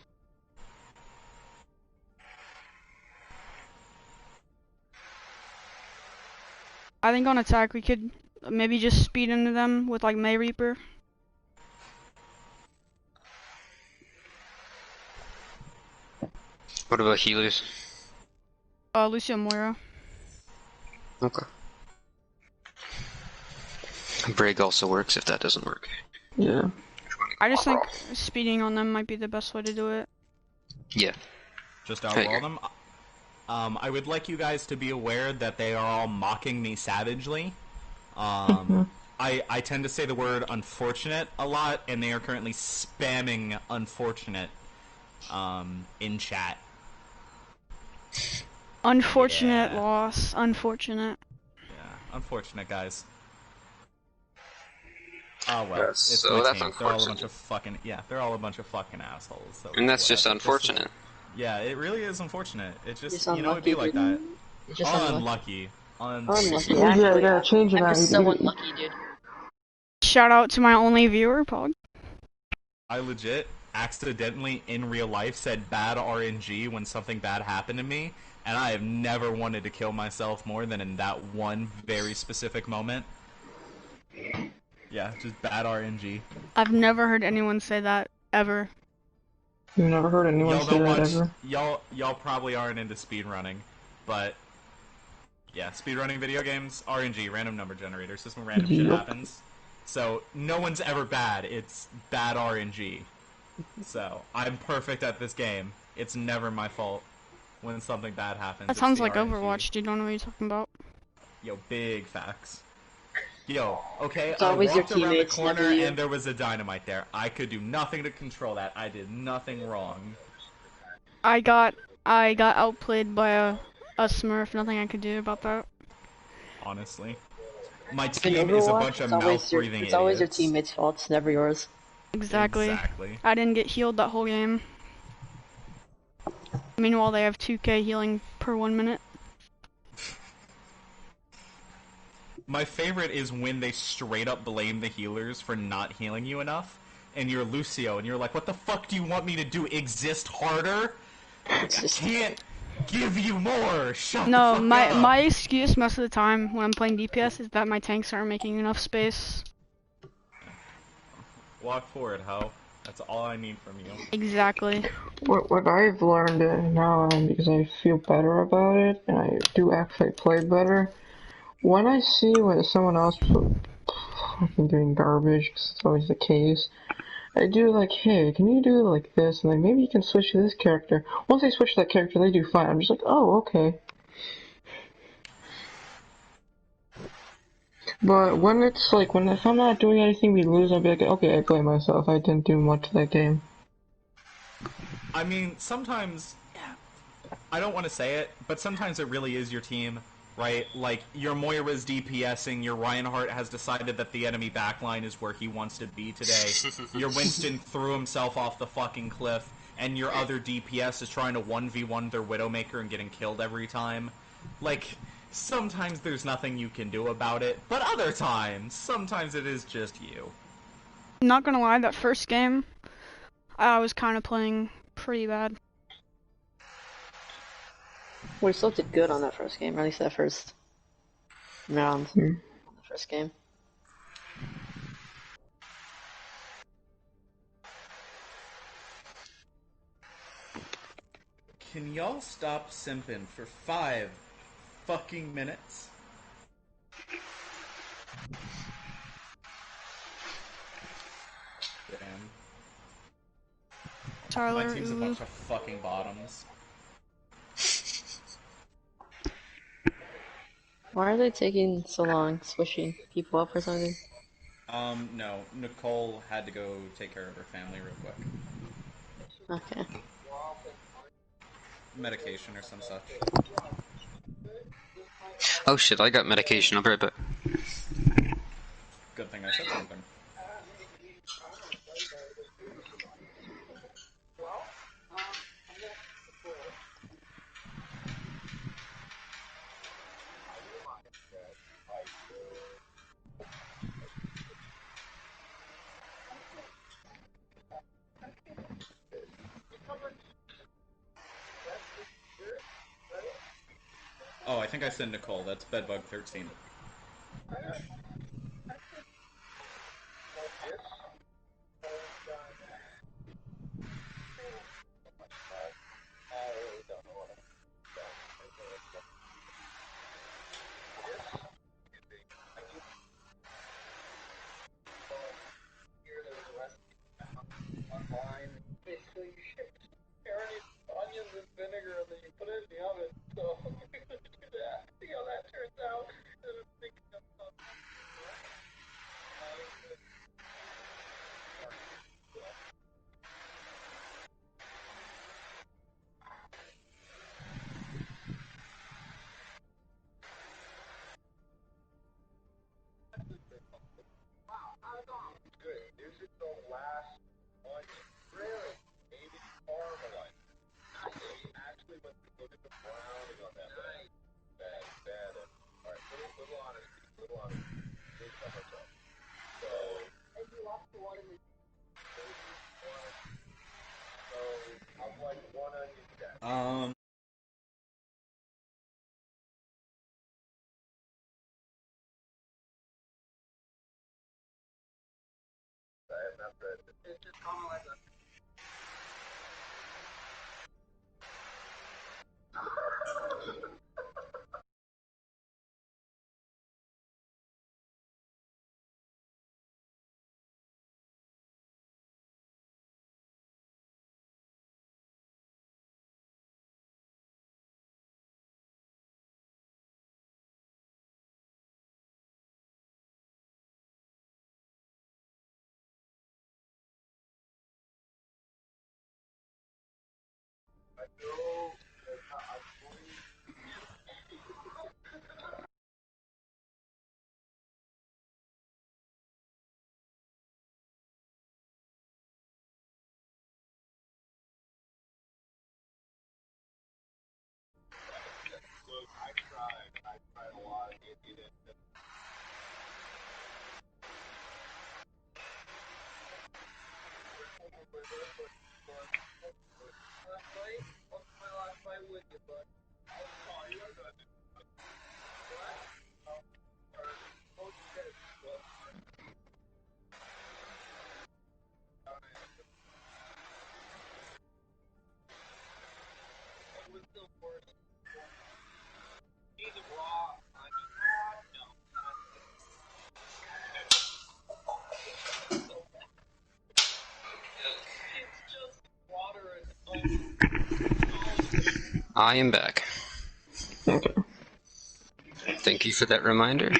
C: I think on attack we could maybe just speed into them with like May Reaper.
A: What about healers?
C: Lucio Moira.
A: Okay. Brig also works if that doesn't work.
E: Yeah.
C: I just think speeding on them might be the best way to do it.
A: Yeah.
B: Just outroll them. I would like you guys to be aware that they are all mocking me savagely. I tend to say the word unfortunate a lot, and they are currently spamming unfortunate in chat.
C: Unfortunate loss. Unfortunate.
B: Yeah, unfortunate, guys. Oh well, it's
A: so
B: my
A: that's
B: team. They're all a
A: unfortunate.
B: bunch of fucking they're all a bunch of fucking assholes. So
A: And that's just
B: whatever.
A: unfortunate.
B: Yeah, it really is unfortunate. It just
D: Just
B: you know it'd be like that.
D: Just
B: Unlucky.
D: Unlucky.
E: Yeah,
D: Actually,
E: you gotta change it
D: I'm
E: out.
D: just so unlucky, dude.
C: Shout out to my only viewer, Pog.
B: I legit accidentally in real life said bad RNG when something bad happened to me, and I have never wanted to kill myself more than in that one very specific moment. Yeah, just bad RNG.
C: I've never heard anyone say that ever.
E: You've never heard anyone say that ever?
B: Y'all probably aren't into speedrunning, but yeah, speedrunning video games, RNG, random number generators, just when random shit happens. So no one's ever bad, it's bad RNG. So I'm perfect at this game. It's never my fault when something bad happens.
C: That sounds like Overwatch, dude. Don't know what you're talking about.
B: Yo, big facts. Yo, okay,
D: It's
B: I
D: always your
B: walked around the
D: teammates,
B: corner
D: never you.
B: and there was a dynamite there. I could do nothing to control that. I did nothing wrong.
C: I got outplayed by a Smurf. Nothing I could do about that.
B: Honestly. My
D: In
B: team is a
D: Overwatch,
B: bunch of
D: it's always your
B: mouth-breathing
D: it's always your
B: idiots.
D: teammates' fault. It's never yours.
C: Exactly. I didn't get healed that whole game. Meanwhile, they have 2k healing per 1 minute.
B: My favorite is when they straight up blame the healers for not healing you enough, and you're Lucio, and you're like, what the fuck do you want me to do? Exist harder? I can't give you more! Shut the fuck up!
C: My excuse most of the time when I'm playing DPS is that my tanks aren't making enough space.
B: Walk forward, ho. That's all I need from you.
C: Exactly.
E: What I've learned now, because I feel better about it, and I do actually play better, when I see when someone else fucking doing garbage, because it's always the case, I do like, hey, can you do it like this, and then maybe you can switch to this character. Once they switch to that character, they do fine. I'm just like, oh, okay. But when it's like, if I'm not doing anything, we lose, I'll be like, okay, I blame myself. I didn't do much that game.
B: I mean, sometimes, I don't want to say it, but sometimes it really is your team, right? Like, your Moira's DPSing, your Reinhardt has decided that the enemy backline is where he wants to be today, your Winston threw himself off the fucking cliff, and your other DPS is trying to 1v1 their Widowmaker and getting killed every time. Like, sometimes there's nothing you can do about it, but other times, sometimes it is just you.
C: Not gonna lie, that first game, I was kind of playing pretty bad.
D: We still did good on that first game, or at least that first round. The first game.
B: Can y'all stop simping for 5 fucking minutes? Damn.
C: Tyler,
B: My team's a bunch of fucking bottoms.
D: Why are they taking so long switching people up or something?
B: No. Nicole had to go take care of her family real quick.
D: Okay.
B: Medication or some such.
A: Oh shit, I got medication, I'll be right back.
B: Good thing I said something. Oh, I think I said Nicole. That's Bedbug 13.
A: I am back.
E: Okay.
A: Thank you for that reminder.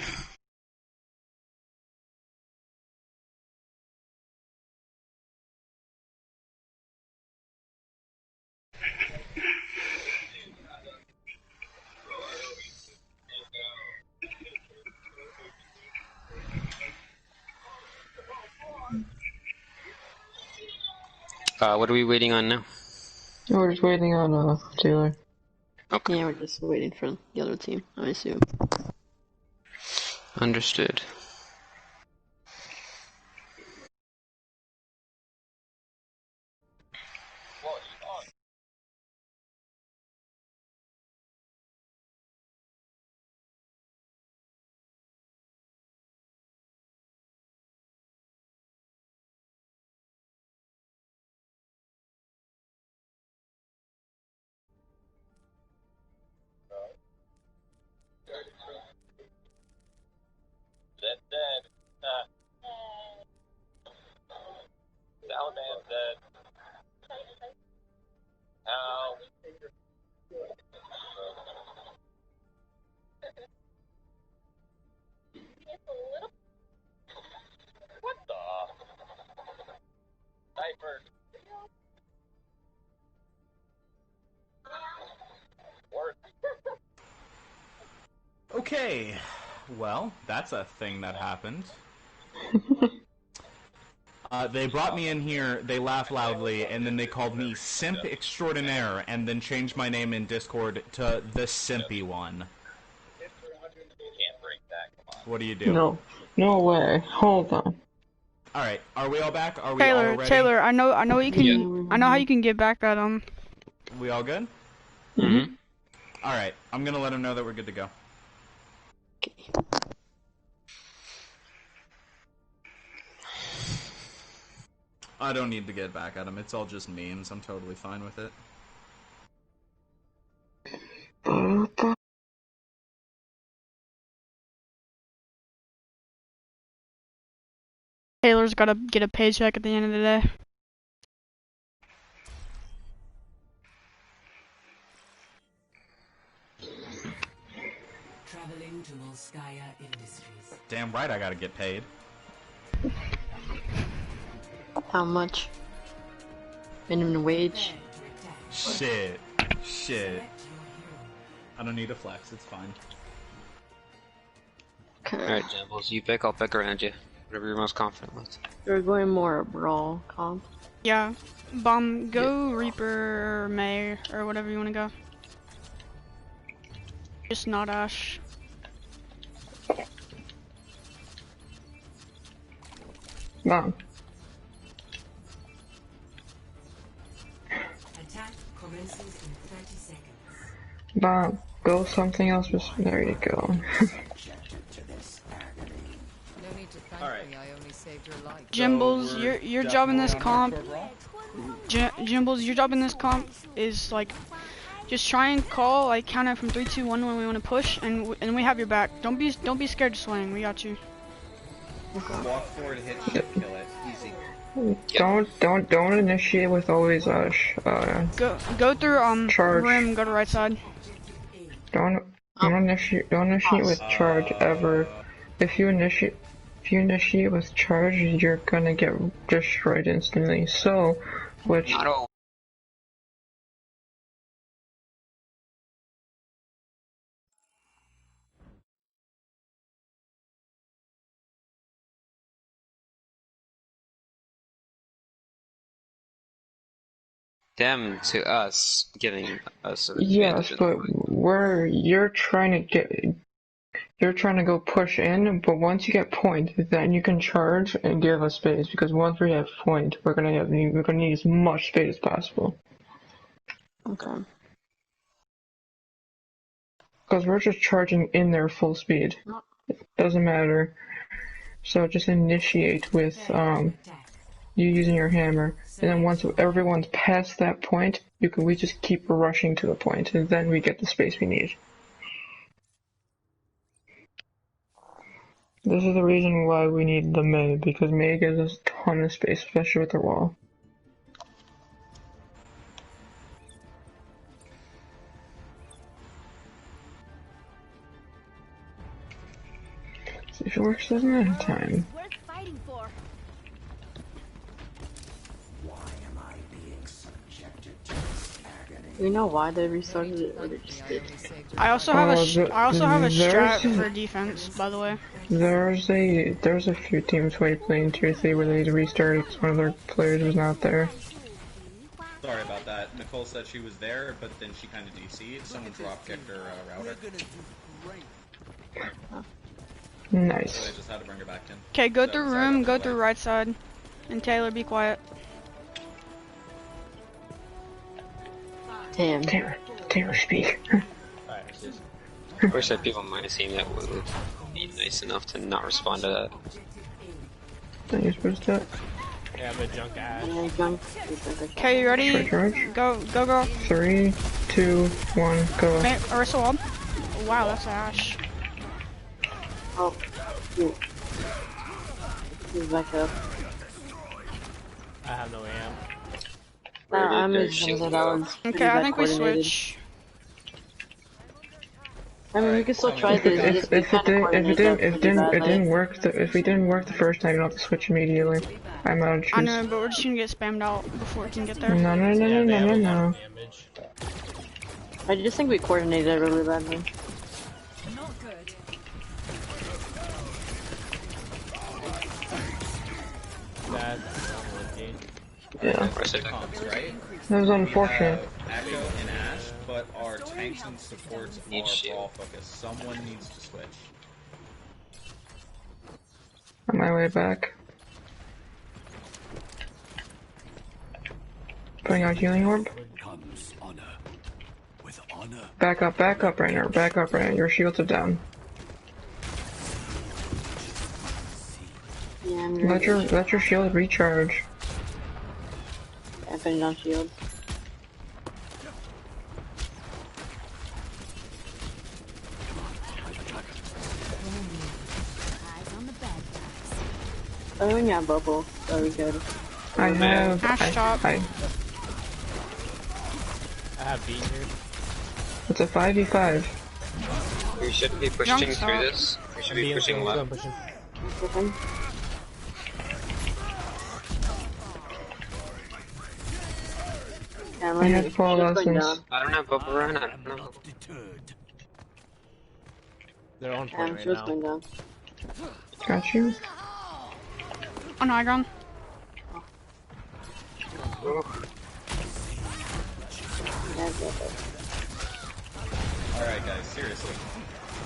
A: What are we waiting on now?
E: We're just waiting on Taylor.
A: Okay.
D: Yeah, we're just waiting for the other team, I assume.
A: Understood.
B: Okay, well, that's a thing that happened. They brought me in here, they laughed loudly, and then they called me Simp Extraordinaire, and then changed my name in Discord to the Simpy One. What do you do?
E: No. No way. Hold on.
B: Alright, are we all back? Are we all ready?
C: Taylor, I know you can. I know how you can get back at them.
B: We all good?
A: Mm-hmm.
B: Alright, I'm gonna let him know that we're good to go. I don't need to get back at him, it's all just memes, I'm totally fine with it.
C: Taylor's gotta get a paycheck at the end of the day.
H: Traveling to Volskaya Industries.
B: Damn right I gotta get paid.
D: How much? Minimum wage?
B: Shit. I don't need a flex, it's fine.
D: Okay.
A: Alright, Jambles, you pick, I'll pick around you. Whatever you're most confident with.
D: We're going more brawl comp.
C: Yeah. Bomb, go Reaper or May or whatever you wanna go. Just not Ash.
E: Bomb.
H: Attack commences in 30 seconds.
E: Bomb. Go something else. There you go.
B: Alright.
C: Jimbles, your job in this comp. Jimbles, your job in this comp is like, just try and call like count out from 3, 2, 1 when we want to push, and we have your back. Don't be scared to swing. We got you.
B: Walk forward, hit shit, kill it. Easy.
E: Don't initiate with always
C: Go through
E: charge.
C: rim. Go to right side.
E: Don't initiate with charge ever. If you initiate with charge, you're gonna get destroyed instantly. So, which
A: Not all. Them to us, giving us an
E: yes,
A: advantage.
E: but you're trying to go push in, but once you get point, then you can charge and give us space, because once we have point, we're gonna need as much space as possible.
D: Okay.
E: Because we're just charging in there full speed. It doesn't matter. So just initiate with you using your hammer, and then once everyone's past that point, we just keep rushing to the point, and then we get the space we need. This is the reason why we need the May, because May gives us a ton of space, especially with the wall. See if it works this next time.
G: Worth fighting for.
D: Do you know why they restarted it, or they just did?
C: I also have a strat
E: there's-
C: for defense, by the way.
E: There's a few teams playing tier 3 where they restarted because one of their players was not there.
B: Sorry about that. Nicole said she was there, but then she kind of DC'd. Someone drop-kicked her router. So
E: Nice.
B: they just had to bring her back in.
C: Okay, go
B: So,
C: through
B: sorry
C: room.
B: about
C: Go
B: the
C: through
B: delay.
C: right side. And Taylor, be quiet.
D: Damn.
E: Taylor, speak.
A: I wish that people might have seen that would be nice enough to not respond to that.
E: Then you're supposed to.
F: Yeah, but junk ass.
C: Okay, you ready?
E: Charge.
C: Go, go.
E: 3, 2, 1, go.
C: Okay, Arissa wall. Oh, wow, that's Ash.
D: Oh, shoot. He's back up.
F: I have no AM.
A: Where did
D: I'm
A: their
D: just
A: shield
D: that
A: go?
D: was pretty
C: Okay, I
D: bad
C: think we
D: coordinated.
C: switch.
D: I mean, we can still try
E: If
D: this.
E: it didn't work the first time, you don't have to switch immediately. I'm out of
C: I
E: choose.
C: know, but we're just gonna get spammed out before we can get there.
E: No.
F: Yeah, they have a lot of damage.
D: I just think we coordinated it really badly.
G: deterred.
F: That's unlucky.
E: Yeah.
B: That's the comps, right?
E: That was
B: We
E: unfortunate.
B: have Echo and Ash, but our tanks and supports
A: Need
B: are
A: shield.
B: brawl focused. Someone needs to switch.
E: On my way back. Putting out healing orb.
I: Comes honor. With honor.
E: Back up, Rainer. Back up, Rainer. Your shields are down.
D: Yeah, I'm gonna
E: Let your shield recharge.
D: I'm putting on shield.
G: Eyes on the bad guys.
D: Oh, when you have bubble, very good.
E: I have.
C: Ash top.
E: I,
F: I have beat here.
E: it's a 5v5.
A: We should be pushing
C: Jump
A: through
C: stop.
A: this. We should be
F: Being
A: pushing
F: still,
A: left.
F: pushing.
D: Open. Yeah, I'm
E: I had
D: like,
E: fall
D: shield's going
E: lessons.
D: down.
A: I don't have bubble run. I don't know.
I: Deterred.
F: They're on
D: Yeah,
F: point
D: I'm
F: right
D: shield's
F: now.
D: going down.
E: Got you.
C: On high ground.
D: Yeah, it's okay.
B: Alright guys, seriously.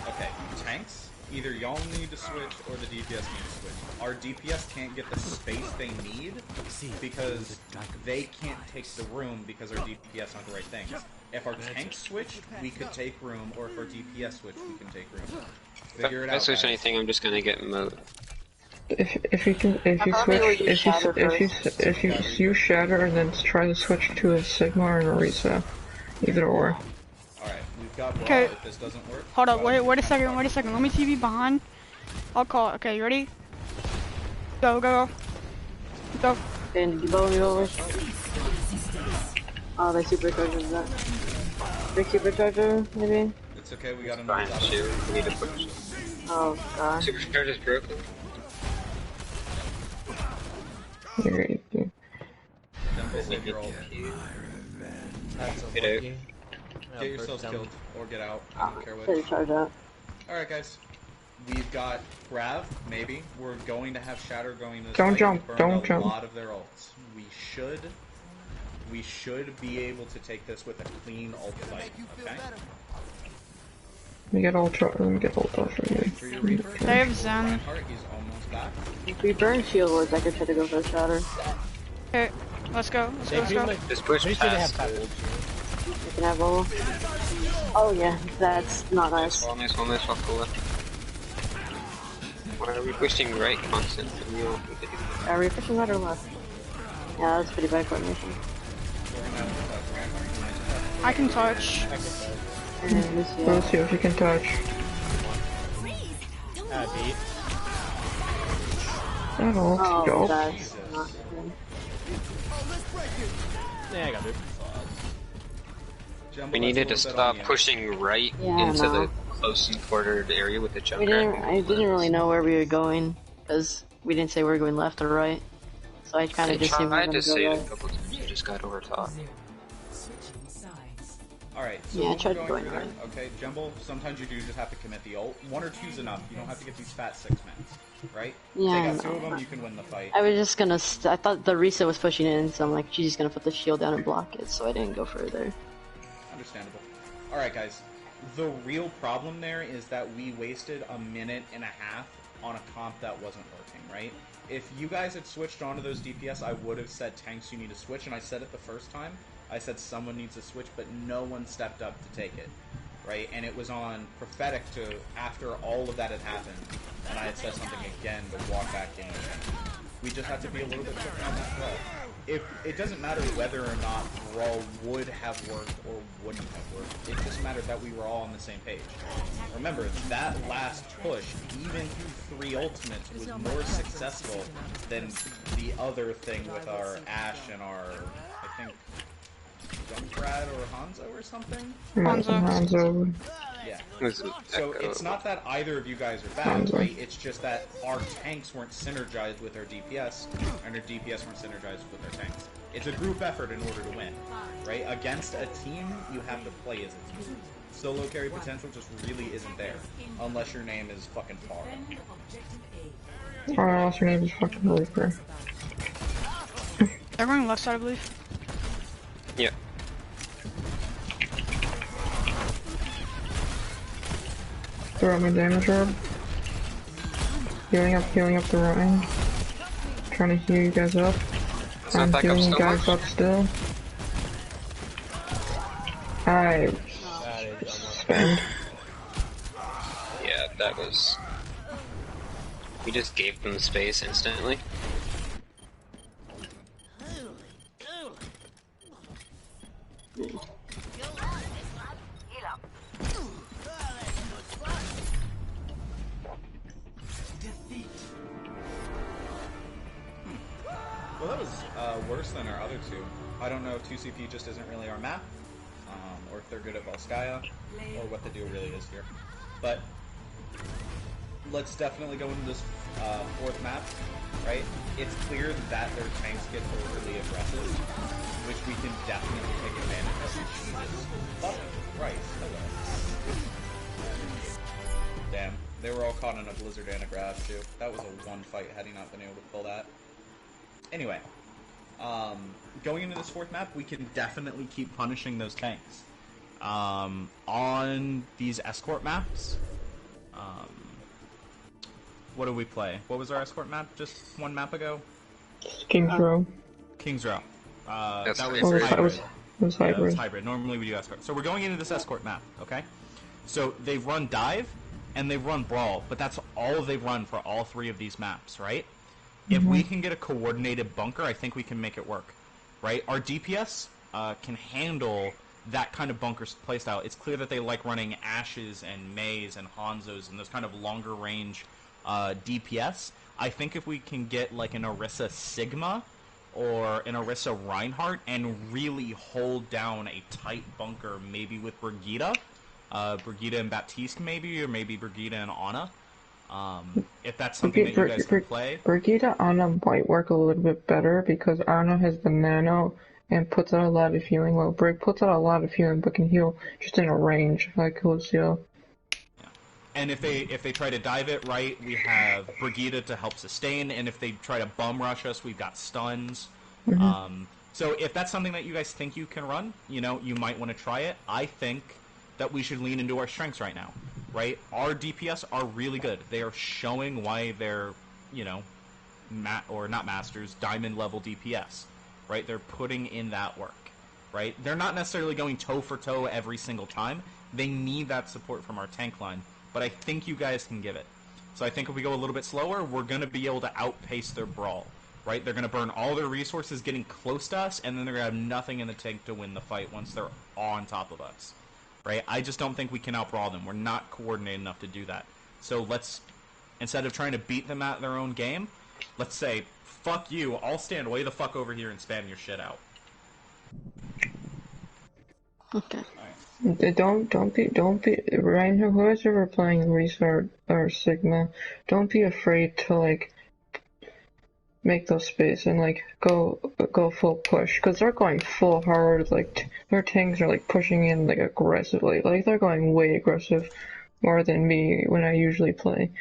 B: Okay, tanks, either y'all need to switch or the DPS need to switch. Our DPS can't get the space they need because they can't take the room because our DPS aren't the right things. If our tanks switch, we could take room, or if our DPS switch, we can take room. Figure it
A: If I
B: out,
A: switch
B: guys.
A: anything, I'm just gonna get mowed.
E: If you
D: probably will use Shatter
E: if you use Shatter and then try to switch to a Sigma or an Orisa, either or.
B: Alright, we've got Brawl.
C: Okay.
B: If this doesn't work,
C: Hold up,
B: well,
C: wait a second, wait a second. Let me TV behind. I'll call it. Okay, you ready? Go, go, go. Go.
D: And you bow me over. Oh, they supercharged that. Big supercharger, maybe?
B: It's okay, we got him.
A: Fine, shield. We need to push.
D: Oh, god.
A: Supercharge is broken.
E: You're right.
B: Save your ult.
F: That's
A: Get out.
F: unlucky.
B: Get yourselves killed, or get out. I don't care
D: Should
B: which.
D: have charged out.
B: Alright guys, we've got Grav, maybe. We're going to have Shatter going this
E: Don't
B: fight.
E: jump,
B: We burned
E: don't
B: a
E: jump.
B: lot of their ults. We should be able to take this with a clean ult fight, okay?
E: Let me get ultra from you.
B: For your Reaper,
C: They have Zen.
B: Reinhardt, he's almost back.
D: If we burn shield wards, I could try to go for a shatter.
C: Okay, let's go. Let's go,
F: They
C: let's
F: feel
C: go.
F: like
A: Just push
F: pretty sure they have
A: past.
F: gold.
D: I can have bubble. Oh yeah, that's not nice.
A: Nice one, cool. Why are we pushing right constantly? We don't need to do that.
D: Are we pushing right or left? Yeah, that's pretty bad coordination.
B: We're gonna have Reinhardt.
C: I can touch.
D: And Lucio.
E: Let's see if you can touch.
F: Beat.
E: That ult.
D: Oh,
E: Yup.
D: that's not good.
F: Yeah, I got it.
B: Jumbo,
A: We needed to
B: let's load that
A: stop
B: on you.
A: pushing right
D: Yeah, I
A: into
D: know.
A: the close and quartered area with the
D: We didn't.
A: Junkrat.
D: I didn't really know where we were going because we didn't say we were going left or right. So I kind
A: I
D: of just assumed we were
A: tried
D: going
A: to
D: to
A: say
D: go
A: it a
D: right.
A: couple times, I just got overtalked.
H: Switching sides.
B: Alright, so
D: Yeah, I
B: when
D: tried
B: we're
D: going
B: through there,
D: right.
B: okay, Jumble, sometimes you do just have to commit the ult. 1 or 2's enough, you don't have to get these fat 6 minutes, right?
D: Yeah, I
B: Take out 2
D: know.
B: of them, you can win the fight.
D: I was just gonna. I thought the Risa was pushing in, so I'm like, she's just gonna put the shield down and block it. So I didn't go further.
B: Understandable. Alright guys, the real problem there is that we wasted a minute and a half on a comp that wasn't working, right? If you guys had switched onto those DPS, I would have said tanks you need to switch, and I said it the first time. I said someone needs to switch, but no one stepped up to take it, right? And it was on Prophetic to, after all of that had happened, and I had said something again to walk back in. We just have to be a little bit quicker on that Brawl. If it doesn't matter whether or not Brawl would have worked or wouldn't have worked, it just mattered that we were all on the same page. Remember, that last push, even through 3 ultimates, was more successful than the other thing with our Ashe and our, I think, Junkrat or Hanzo or something?
E: Hanzo.
B: Yeah.
A: It was
B: So
A: Echo.
B: it's not that either of you guys are bad,
E: Hanzo.
B: right? It's just that our tanks weren't synergized with our DPS, and our DPS weren't synergized with our tanks. It's a group effort in order to win. right? Against a team, you have to play as a team. Solo carry potential just really isn't there, unless your name is fucking Far.
E: Or else your name is fucking Reaper.
C: They're going left side, I believe.
A: Yeah.
E: Throw me damage orb. Healing up the right. Trying to heal you guys up. I'm healing you guys up still. I spend.
A: Yeah, that was... We just gave them space instantly.
B: Well, that was worse than our other two. I don't know if 2CP just isn't really our map, or if they're good at Volskaya, or what the deal really is here. But let's definitely go into this fourth map, right? It's clear that their tanks get overly aggressive, which we can definitely take advantage of. Jesus fucking Christ, hello. Damn, they were all caught in a blizzard and a grab too. That was a one fight had he not been able to pull that. Anyway, going into this fourth map, we can definitely keep punishing those tanks. On these escort maps, what do we play? What was our escort map just one map ago?
E: King's Row.
B: King's Row. That was
A: hybrid.
B: hybrid.
E: It was hybrid.
B: Yeah, it was hybrid. Normally we do escort. So we're going into this escort map, okay? So they've run dive, and they've run brawl, but that's all they've run for all three of these maps, right? If we can get a coordinated bunker, I think we can make it work, right? Our DPS can handle that kind of bunker playstyle. It's clear that they like running Ashes and Mays and Hanzos and those kind of longer range DPS. I think if we can get like an Orisa Sigma or an Orisa Reinhardt and really hold down a tight bunker, maybe with Brigitte, Brigitte and Baptiste maybe, or maybe Brigitte and Ana. If that's something that you guys can play.
E: Brigitte Ana might work a little bit better because Ana has the nano and puts out a lot of healing, while Brig puts out a lot of healing but can heal just in a range like Lucio.
B: Yeah. And if they try to dive it right, we have Brigitte to help sustain, and if they try to bum rush us, we've got stuns. So if that's something that you guys think you can run, you know, you might want to try it. I think that we should lean into our strengths right now, right? Our DPS are really good. They are showing why they're, you know, not masters, diamond level DPS, right? They're putting in that work, right? They're not necessarily going toe for toe every single time. They need that support from our tank line, but I think you guys can give it. So I think if we go a little bit slower, we're going to be able to outpace their brawl, right? They're going to burn all their resources getting close to us, and then they're going to have nothing in the tank to win the fight once they're on top of us. Right? I just don't think we can outbrawl them. We're not coordinated enough to do that. So let's, instead of trying to beat them at their own game, let's say, fuck you, I'll stand way the fuck over here and spam your shit out.
D: Okay.
E: Right. Don't be, Ryan, whoever's ever playing Risa or Sigma, don't be afraid to, like, make those space and, like, go full push, because they're going full hard, like, their tanks are, like, pushing in, like, aggressively, like, they're going way aggressive, more than me when I usually play.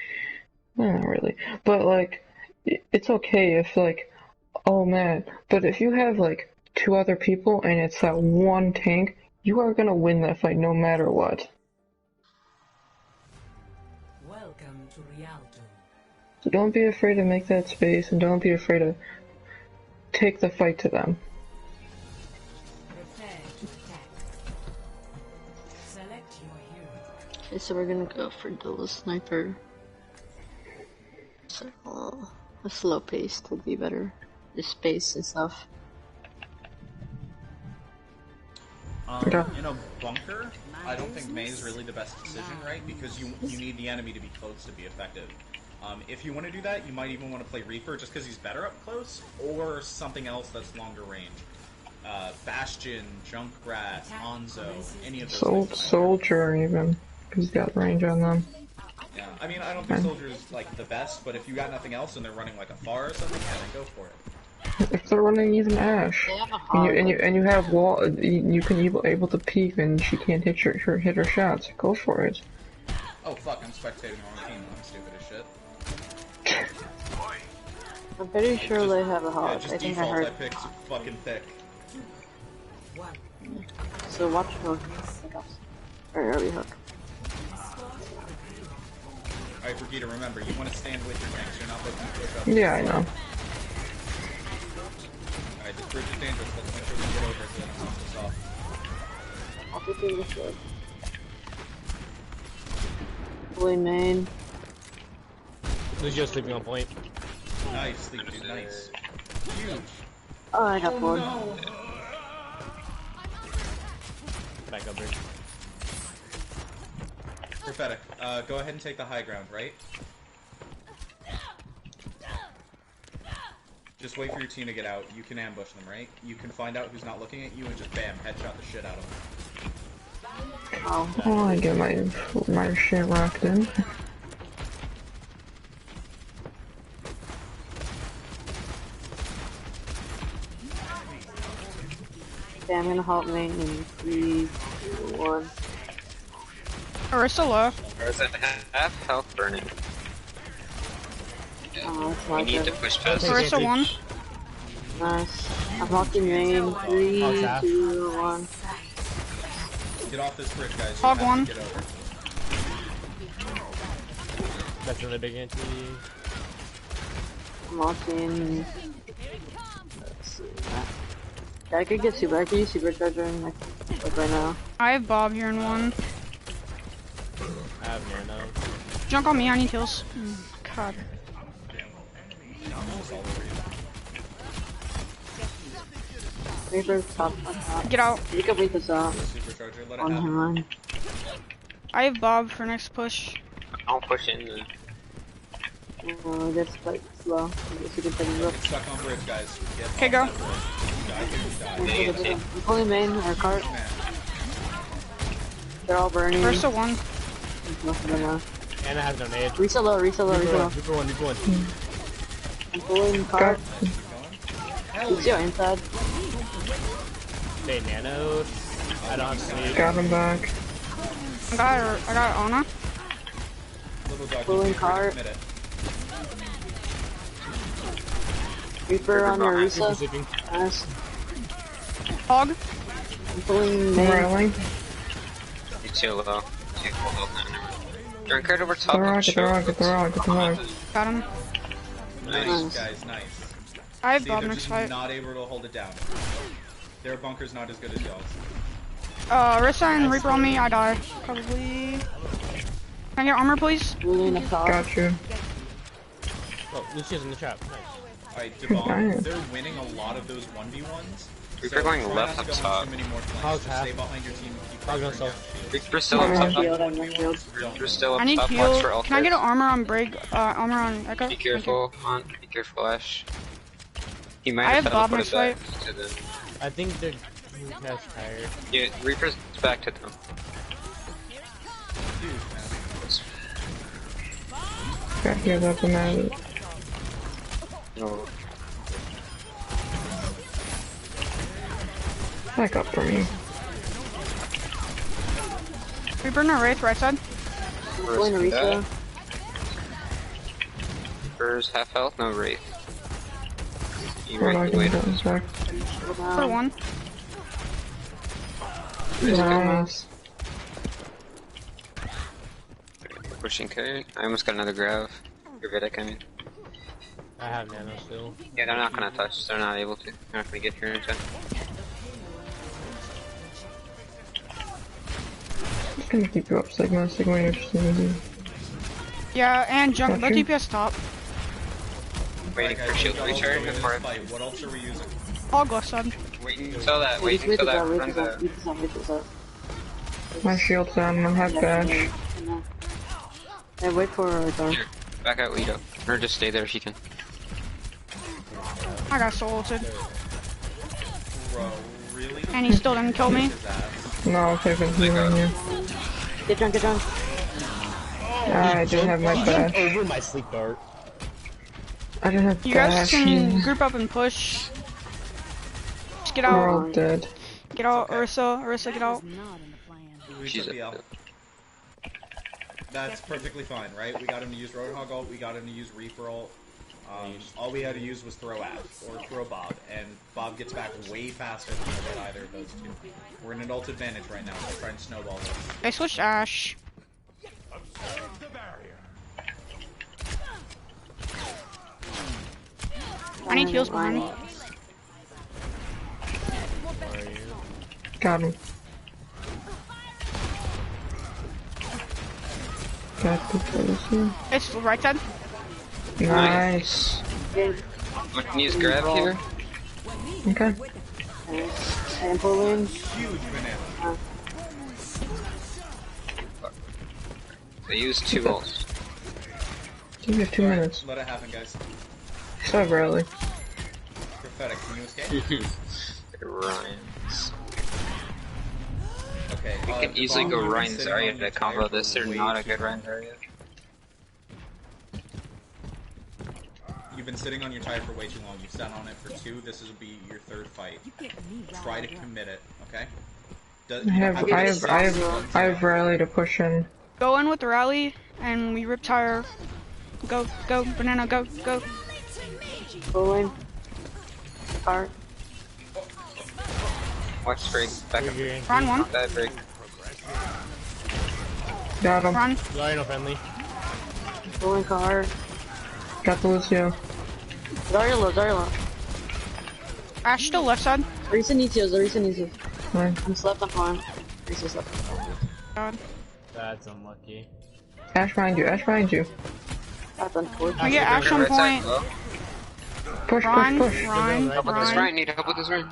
E: Well, not really, but, like, it's okay if, like, oh man, but if you have, like, two other people and it's that one tank, you are gonna win that fight no matter what.
H: Welcome to Rialto.
E: So don't be afraid to make that space, and don't be afraid to take the fight to them.
H: Prepare to attack. Select your hero.
D: Okay, so we're gonna go for Dual Sniper. So, a slow pace would be better. The space and stuff.
B: In a bunker, I don't think Mei is really the best decision, right? Because you need the enemy to be close to be effective. If you want to do that, you might even want to play Reaper just because he's better up close, or something else that's longer range. Bastion, Junkrat, Hanzo, any of those.
E: Soldier even, because he's got range on them.
B: Yeah, I mean, I don't think Soldier's like the best, but if you got nothing else and they're running like a FAR or something, yeah, then go for it.
E: If they're running even Ash,
D: They have a
E: and you have wall, you can able to peek and she can't hit her shots. Go for it.
B: Oh fuck, I'm spectating the wrong team. I'm stupid as shit.
D: I'm pretty sure they have a
B: Yeah,
D: hog.
B: just
D: I think I
B: default,
D: heard.
B: I picked fucking thick.
D: So watch hook. Or early hook.
B: Alright, Brigitte, remember, you want to stand with your tanks. You're not looking to push up.
E: Yeah, I know.
B: Alright, this bridge is dangerous. Let's make sure we get over it so that it knocks us off.
D: I'll be doing this way. Fully main.
F: Lucio sleeping on point.
B: Nice, sleep, dude, nice. Huge.
D: Oh, I got bored.
F: Back up, bridge.
B: Prophetic, go ahead and take the high ground, right? Just wait for your team to get out. You can ambush them, right? You can find out who's not looking at you and just bam, headshot the shit out of them.
E: Oh, I get my shit rocked in.
D: Okay, I'm gonna help main in 3, 2, 1.
C: Orisa low.
A: Or is it half health burning?
D: Oh, that's
A: We
D: my
A: need to
D: turn.
A: push past
C: Orisa 1.
D: Nice. I'm helping main. 3,
F: Hog's
D: 2, 1.
B: Get off this bridge, guys. You
C: Hog
B: have
C: one.
B: to get over.
F: That's another big entity.
D: I'm watching. Let's see. Yeah, I could get super. I could use supercharger in like right now.
C: I have Bob here in 1.
F: I have nano.
C: Junk on me, I need heals. God.
D: Reaper's top.
C: Get out.
D: You can beat this out.
B: Supercharger, let it
D: On
B: happen.
D: him.
C: I have Bob for next push.
A: I'll push in the...
D: That's quite slow. I guess you can take it up.
B: Stuck on bridge, guys. Get
C: Okay,
B: off
C: go.
B: that bridge. You die.
D: I'm pulling main or cart.
B: Man.
D: They're all burning.
C: Orisa 1.
D: Most of them are.
F: Anna has no nade.
D: Reset low, reset low, reset low.
F: Reaper one, Reaper one.
D: I'm pulling cart. Lucio inside.
F: They nano. I don't have sleep.
E: Got him back.
C: I got Ana.
B: Little dog,
D: Pulling
B: you can
D: cart.
B: commit it.
D: Reaper on your
F: Reaper
D: reset.
F: sleeping.
D: Nice.
C: Hog.
D: I'm pulling main.
E: Rally.
A: You're too low. Too low. Drink right over top
E: The
A: of
E: rocket, the rocket, the rocket, the rocket.
C: Got him.
B: Nice, guys, nice.
C: I have
B: See,
C: Bob
B: they're
C: next
B: just
C: fight.
B: not able to hold it down. Their bunker's not as good as y'all's.
C: Orisa and Reaper on me, I die. Probably. Can I get armor, please?
D: Pulling a cart.
E: Got you.
F: Oh, Lucio's in the trap. Nice.
B: Alright, Devon,
E: Nice.
B: they're winning a lot of those 1v1s.
A: Reaper going
B: try
A: left
B: not to
A: up
B: go
A: top.
B: into too many more flanks.
F: Hog's
B: Just
F: half.
B: stay behind your team and keep
F: Hog
B: pressuring
F: don't
B: down
F: self.
B: the field.
A: Reaper's still
D: I'm
A: up
D: on
A: top.
D: shield, I'm on shield.
A: Reaper's still up
C: I need
A: top. Watch
C: heal.
A: for
C: Can I get an
A: ultras.
C: armor on Brig? Armor on Echo?
A: Be
C: Thank you.
A: careful, Hunt. Be careful, Ash. He might
C: I have Bob
A: teleported
C: next
A: back
C: fight.
A: to the...
F: I think they're cast tired.
A: Yeah, Reaper's back to them.
E: Got healed up and out.
A: No.
E: Back up for me.
C: Reaper in our Wraith, right side.
D: I'm pulling a reset.
A: Reaper's half health, no Wraith. You
E: We're
A: right
E: not
A: the
E: gonna
A: way
E: get
A: to
E: this back.
C: For 1.
E: Nice.
A: pushing carry. I almost got another grav. Gravitic, I mean.
F: I have nano still.
A: Yeah, they're not gonna touch. They're not able to. They're not gonna get here in time.
E: Just gonna keep you up, Sigma. Sigma, you're just gonna do.
C: Yeah, and junk. Both
E: Okay.
C: DPS top.
A: Waiting for shield to recharge before I...
B: What else are we using?
C: All left side.
A: Waiting until that, waiting until that runs out.
E: My shield's down, I have dash.
D: Yeah, wait for a return.
A: Here, back out Lido. Or just stay there if you can.
C: I got soul ulted.
B: Bro, really?
C: And he still didn't kill me.
B: His ass.
E: No, I've been healing you.
D: Get drunk, get drunk.
E: I didn't have my dash.
F: Over my sleep dart.
E: I didn't have
C: You guys
E: dash.
C: can group up and push. Just get
E: We're
C: out.
E: all dead.
C: Get out,
B: Okay.
C: Ursa, get out.
G: Not in the plan.
B: We
A: She's
B: took
A: a
B: the L. That's perfectly fine, right? We got him to use Roadhog ult, we got him to use Reaper ult. All we had to use was throw Ash, or throw Bob, and Bob gets back way faster than we did either of those two. We're in an ult advantage right now, so try and snowball this.
C: I switched Ash. I need heals behind me.
E: Got him. Got the person.
C: It's right side.
E: Nice.
A: I can use grab here.
E: Okay.
D: Sample in.
B: Huge banana.
A: They use 2 ults.
E: Give me 2 minutes.
B: Let it happen, guys.
E: So rarely.
B: Prophetic, can you escape?
A: Ryan's.
B: Okay,
A: We can easily
B: Devon,
A: go
B: you've been
A: Ryan
B: sitting
A: Zarya
B: on your
A: to combo
B: tire
A: this.
B: for
A: They're
B: way
A: not a
B: too
A: good
B: long.
A: Ryan Zarya.
B: You've been sitting on your tire for way too long. You've sat on it for 2. This will be your 3rd fight. Try to commit it, okay?
E: I have rally to push in.
C: Go in with the rally, and we rip tire. Go, go, banana, go, go.
D: Go in. Cart.
A: Watch break. Back up.
C: Run one.
A: Bad break.
E: Got him.
C: Run.
F: Rhino friendly.
D: Go in cart.
E: Got the Lucio.
D: Zarya low.
C: Ash still left side.
D: Risa needs heals, Risa needs heals.
E: Fine.
D: I'm slept on farm. Risa's slept on farm.
C: God.
F: That's unlucky.
E: Ash behind you. Ash behind you.
D: That's unfortunate.
C: We get Ash on
A: Right side,
C: point.
A: low.
E: Push,
C: Run,
E: push, push.
C: run,
A: Help with this
C: run.
A: Ryan. Need help with this Ryan.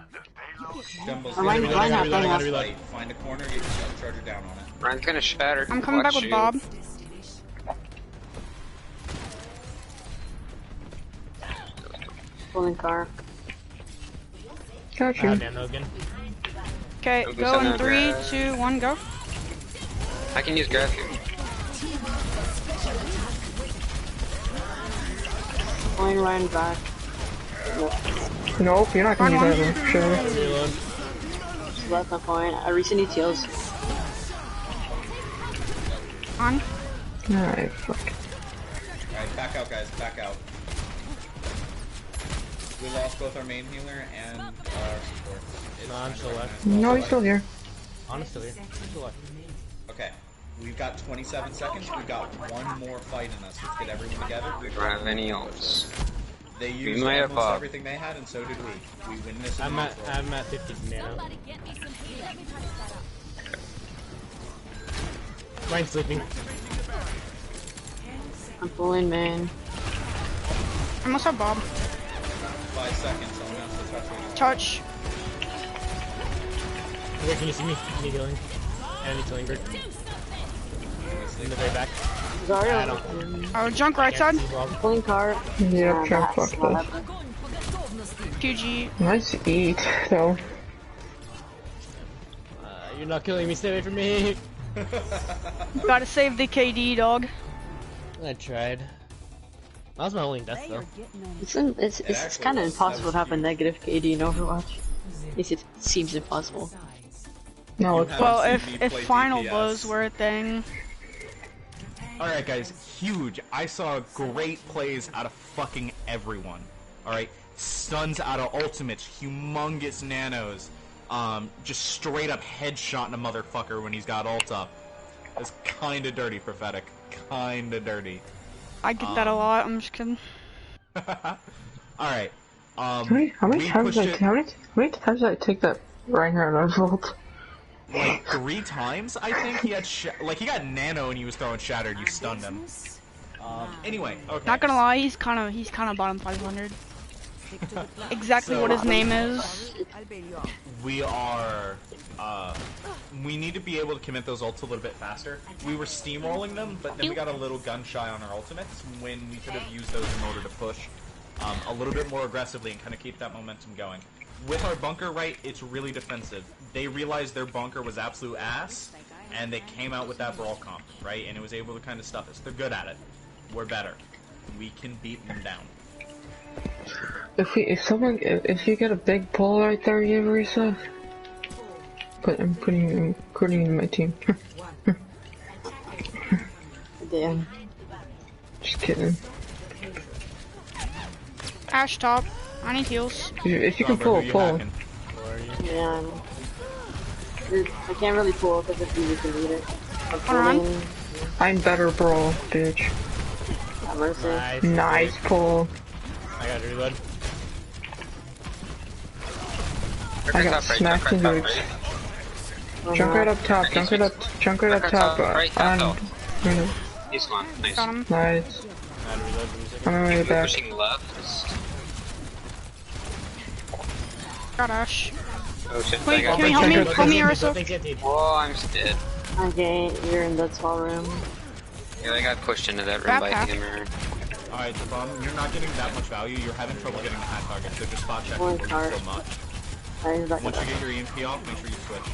B: Jumbo's
D: Ryan,
B: gonna
D: Ryan half,
B: be
D: Ryan half.
B: fight. Find a corner, get your charger down on it.
A: Ryan's gonna shatter.
C: I'm coming back
A: Watch
C: with
A: you.
C: Bob.
D: Pulling car.
E: Got you.
F: Dan Hogan.
C: Okay,
A: Don't
C: go
A: send
C: in
A: that
C: 3,
A: grab.
C: 2, 1, go.
A: I can use grab here.
D: Pulling Ryan back.
E: Nope, you're not gonna
C: Run
E: do that one. Sure.
F: Reload.
D: Slept on point. Risa needs heals.
C: On.
E: Alright, fuck.
B: Alright, back out, guys. Back out. We lost both our main healer and our support. It's
F: No, I'm still
B: kinda
F: left.
B: nice.
E: No, he's still here.
F: Honestly, here. Still left.
B: Okay, we've got 27 seconds. We've got one more fight in us. Let's get everyone together.
A: We don't have any ults.
B: They used
A: might have
B: almost
A: Bob.
B: everything they had, and so did we. We win this in
F: I'm at
B: neutral.
F: 50 nano. Ryan's sleeping.
D: I'm pulling man.
C: I almost have Bob.
B: 5 seconds. Someone else to touch me.
C: Touch.
F: Where can you see me? I need healing. And I need to linger. In the very back.
D: Zarya.
C: Oh, junk right side.
F: See Bob.
D: Pulling car.
E: Yep, sure,
D: that's
E: fuck
D: not
E: this.
D: happening.
C: QG.
E: Nice eat, though.
F: You're not killing me. Stay away from me.
C: Gotta save the KD, dog.
F: I tried. That was my only death though.
D: It's
B: actually
D: kind of
B: was.
D: impossible
B: That
D: to have a
B: was
D: negative KD in Overwatch. At least it seems impossible.
E: No,
B: You
E: it's
B: have
C: Well,
B: seen
C: if
B: me
C: if
B: play
C: final
B: DPS.
C: blows were a thing.
B: Alright guys, huge. I saw great plays out of fucking everyone. Alright? Stuns out of ultimates, humongous nanos. Just straight up headshotting a motherfucker when he's got ult up. It's kinda dirty, Prophetic. Kinda dirty.
C: I get that a lot. I'm just kidding.
B: Alright.
E: how many
B: we
E: times
B: pushed
E: did I,
B: it
E: how many times did I take that Reinhardt on vault?
B: like 3 times, I think. He had he got nano and he was throwing shattered. You stunned him. Anyway, okay.
C: Not gonna lie, he's kind of bottom 500. Exactly
B: So-
C: what his name is.
B: We are, we need to be able to commit those ults a little bit faster. We were steamrolling them, but then we got a little gun shy on our ultimates when we could have used those in order to push a little bit more aggressively and kind of keep that momentum going. With our bunker right, it's really defensive. They realized their bunker was absolute ass, and they came out with that brawl comp, right? And it was able to kind of stuff us. They're good at it. We're better. We can beat them down.
E: If you get a big pull right there, you Risa. But I'm putting in my team.
D: Damn.
E: Just kidding.
C: Ash top. I need heals.
E: If you can
B: Robert, who
E: pull.
B: you hacking?
D: Yeah. I can't really pull because it's easy to read it. I'm
C: Alright.
D: pulling.
E: I'm better, bro, bitch.
D: Mercy.
E: Nice pull.
F: I got reload.
E: I got smacked in the ribs. Junk right up top. Junk right up top.
A: He's gone. Nice.
C: Got him.
E: Nice.
F: I had reload for a second.
E: On my way back.
A: Pushing left.
C: Got Ash.
A: Oh shit.
C: Wait,
A: I got
C: can we help me?
E: Thank you.
C: Help me, Arisa.
F: Thanks, Anthony.
A: Oh, I'm dead.
D: Okay, you're in that small room.
A: Yeah, I got pushed into that room
C: Back
A: by
C: half.
A: Hammer.
B: Alright, the problem, you're not getting that much value, you're having trouble getting the hat target, so just spot check
D: One
B: before
D: card.
B: you so much.
D: Alright, he's back
B: Once
D: up.
B: you get your EMP off, make sure you switch.